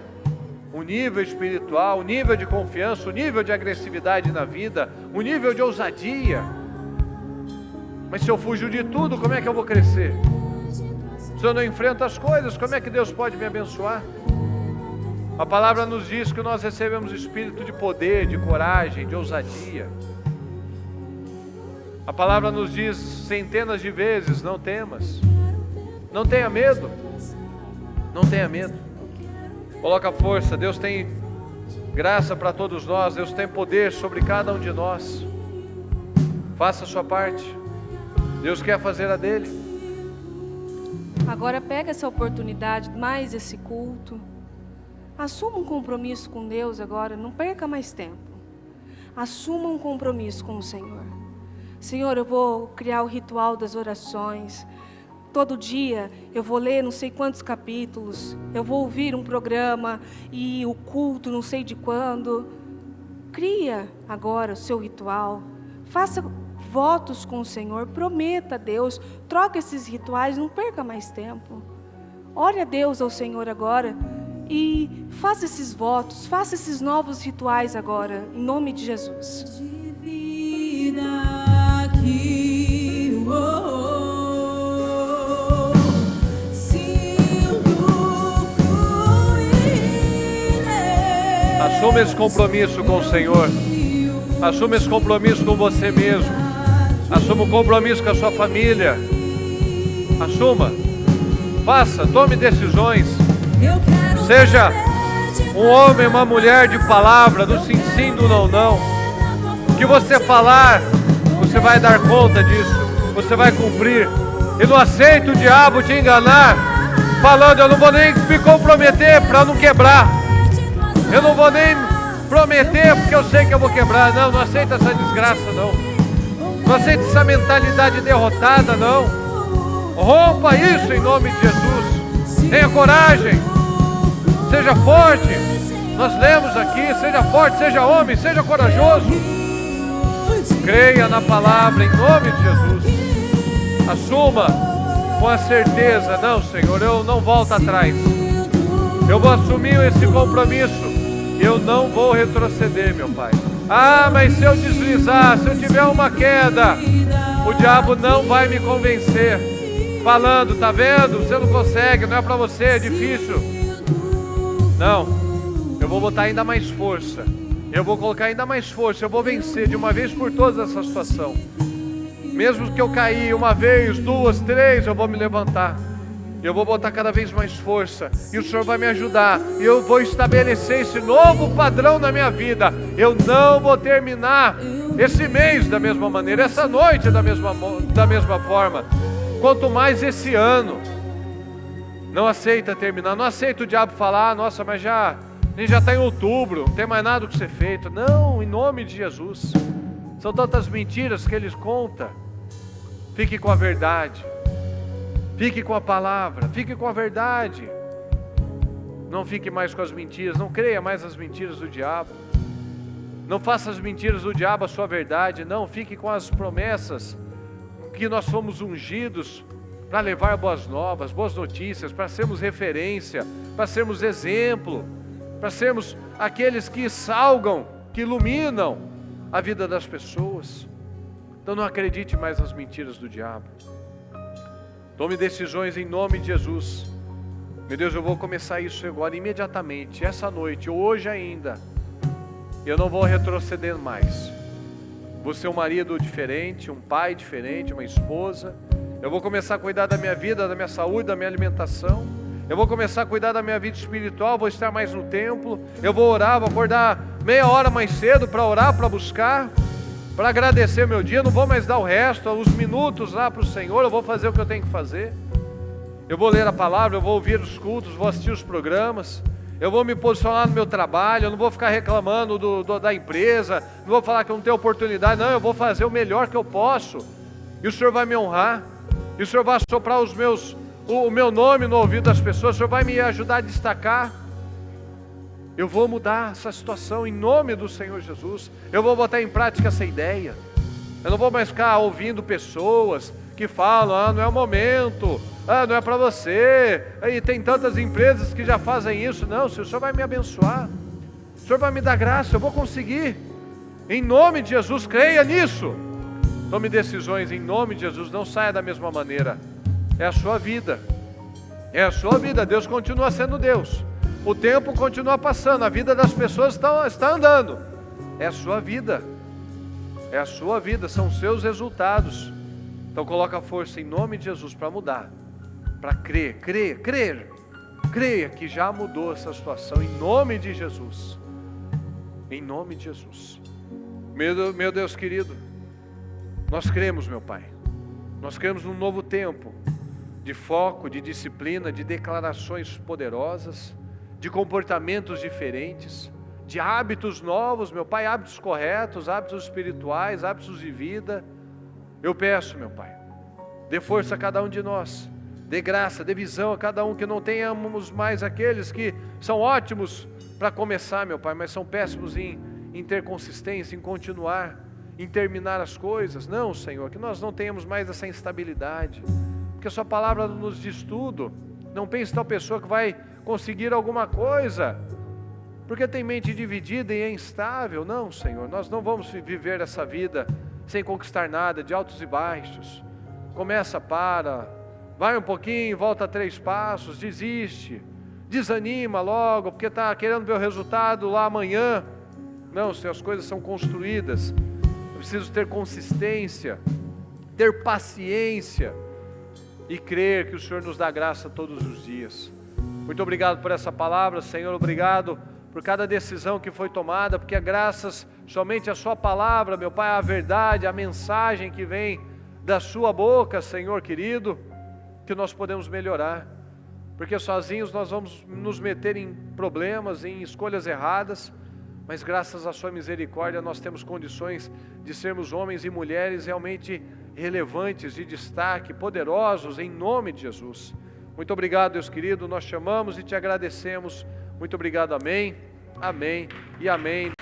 o nível espiritual, o nível de confiança, o nível de agressividade na vida, o nível de ousadia. Mas se eu fujo de tudo, como é que eu vou crescer? Se eu não enfrento as coisas, como é que Deus pode me abençoar? A palavra nos diz que nós recebemos espírito de poder, de coragem, de ousadia. A palavra nos diz centenas de vezes: não temas, não tenha medo, não tenha medo. Coloca força, Deus tem graça para todos nós, Deus tem poder sobre cada um de nós. Faça a sua parte, Deus quer fazer a dele. Agora pega essa oportunidade, mais esse culto. Assuma um compromisso com Deus agora, não perca mais tempo. Assuma um compromisso com o Senhor. Senhor, eu vou criar o ritual das orações. Todo dia eu vou ler não sei quantos capítulos. Eu vou ouvir um programa e o culto não sei de quando. Cria agora o seu ritual. Faça votos com o Senhor. Prometa a Deus. Troca esses rituais, não perca mais tempo. Ore a Deus, ao Senhor agora. E faça esses votos, faça esses novos rituais agora, em nome de Jesus. Assuma esse compromisso com o Senhor. Assuma esse compromisso com você mesmo. Assuma um compromisso com a sua família. Assuma. Faça, tome decisões. Seja um homem, uma mulher de palavra, do sim, sim, do não, não. O que você falar, você vai dar conta disso. Você vai cumprir. E não aceita o diabo te enganar, falando: eu não vou nem me comprometer para não quebrar. Eu não vou nem prometer porque eu sei que eu vou quebrar. Não, não aceita essa desgraça, não. Não aceita essa mentalidade derrotada, não. Rompa isso em nome de Jesus. Tenha coragem. Seja forte. Nós lemos aqui: seja forte, seja homem, seja corajoso. Creia na palavra em nome de Jesus. Assuma com a certeza: não, Senhor, eu não volto atrás. Eu vou assumir esse compromisso. Eu não vou retroceder, meu Pai. Ah, mas se eu deslizar, se eu tiver uma queda, o diabo não vai me convencer. Falando, tá vendo? Você não consegue, não é pra você, é difícil. Não, eu vou botar ainda mais força. Eu vou colocar ainda mais força. Eu vou vencer de uma vez por todas essa situação. Mesmo que eu cair uma vez, duas, três, eu vou me levantar. Eu vou botar cada vez mais força. E o Senhor vai me ajudar. E eu vou estabelecer esse novo padrão na minha vida. Eu não vou terminar esse mês da mesma maneira, essa noite da mesma forma. Quanto mais esse ano. Não aceita terminar. Não aceita o diabo falar, nossa, mas a gente já está em outubro, não tem mais nada o que ser feito. Não, em nome de Jesus. São tantas mentiras que eles contam. Fique com a verdade. Fique com a palavra, fique com a verdade. Não fique mais com as mentiras, não creia mais as mentiras do diabo. Não faça as mentiras do diabo a sua verdade, não. Fique com as promessas que nós fomos ungidos para levar boas novas, boas notícias, para sermos referência, para sermos exemplo, para sermos aqueles que salgam, que iluminam a vida das pessoas. Então não acredite mais nas mentiras do diabo. Tome decisões em nome de Jesus. Meu Deus, eu vou começar isso agora, imediatamente, essa noite, hoje ainda. Eu não vou retroceder mais. Vou ser um marido diferente, um pai diferente, uma esposa. Eu vou começar a cuidar da minha vida, da minha saúde, da minha alimentação. Eu vou começar a cuidar da minha vida espiritual, vou estar mais no templo. Eu vou orar, vou acordar meia hora mais cedo para orar, para buscar, para agradecer meu dia. Eu não vou mais dar o resto, os minutos lá para o Senhor. Eu vou fazer o que eu tenho que fazer. Eu vou ler a palavra, eu vou ouvir os cultos, vou assistir os programas. Eu vou me posicionar no meu trabalho, eu não vou ficar reclamando da empresa, não vou falar que eu não tenho oportunidade. Não, eu vou fazer o melhor que eu posso. E o Senhor vai me honrar. E o Senhor vai soprar o meu nome no ouvido das pessoas. O Senhor vai me ajudar a destacar. Eu vou mudar essa situação em nome do Senhor Jesus. Eu vou botar em prática essa ideia. Eu não vou mais ficar ouvindo pessoas que falam, não é o momento, não é para você. E tem tantas empresas que já fazem isso. Não, o Senhor vai me abençoar. O Senhor vai me dar graça, eu vou conseguir. Em nome de Jesus, creia nisso. Tome decisões em nome de Jesus, não saia da mesma maneira. É a sua vida. É a sua vida, Deus continua sendo Deus. O tempo continua passando, a vida das pessoas está andando. É a sua vida. É a sua vida, são os seus resultados. Então coloca força em nome de Jesus para mudar. Para crer. Creia que já mudou essa situação em nome de Jesus. Em nome de Jesus. Meu Deus querido, nós cremos, meu Pai. Nós cremos num novo tempo de foco, de disciplina, de declarações poderosas, de comportamentos diferentes, de hábitos novos, meu Pai, hábitos corretos, hábitos espirituais, hábitos de vida. Eu peço, meu Pai, dê força a cada um de nós, dê graça, dê visão a cada um, que não tenhamos mais aqueles que são ótimos para começar, meu Pai, mas são péssimos em ter consistência, em continuar, em terminar as coisas. Não, Senhor, que nós não tenhamos mais essa instabilidade, porque a Sua palavra nos diz tudo. Não pense tal pessoa que vai conseguir alguma coisa, porque tem mente dividida e é instável. Não, Senhor, nós não vamos viver essa vida sem conquistar nada, de altos e baixos. Começa, vai um pouquinho, volta 3 passos, desiste, desanima logo, porque está querendo ver o resultado lá amanhã. Não, Senhor, as coisas são construídas. Eu preciso ter consistência, ter paciência e crer que o Senhor nos dá graça todos os dias. Muito obrigado por essa palavra, Senhor. Obrigado por cada decisão que foi tomada, porque é graças somente à Sua palavra, meu Pai, a verdade, a mensagem que vem da Sua boca, Senhor querido, que nós podemos melhorar. Porque sozinhos nós vamos nos meter em problemas, em escolhas erradas, mas graças à Sua misericórdia nós temos condições de sermos homens e mulheres realmente relevantes, de destaque, poderosos, em nome de Jesus. Muito obrigado, Deus querido, nós chamamos e Te agradecemos. Muito obrigado, amém, amém e amém.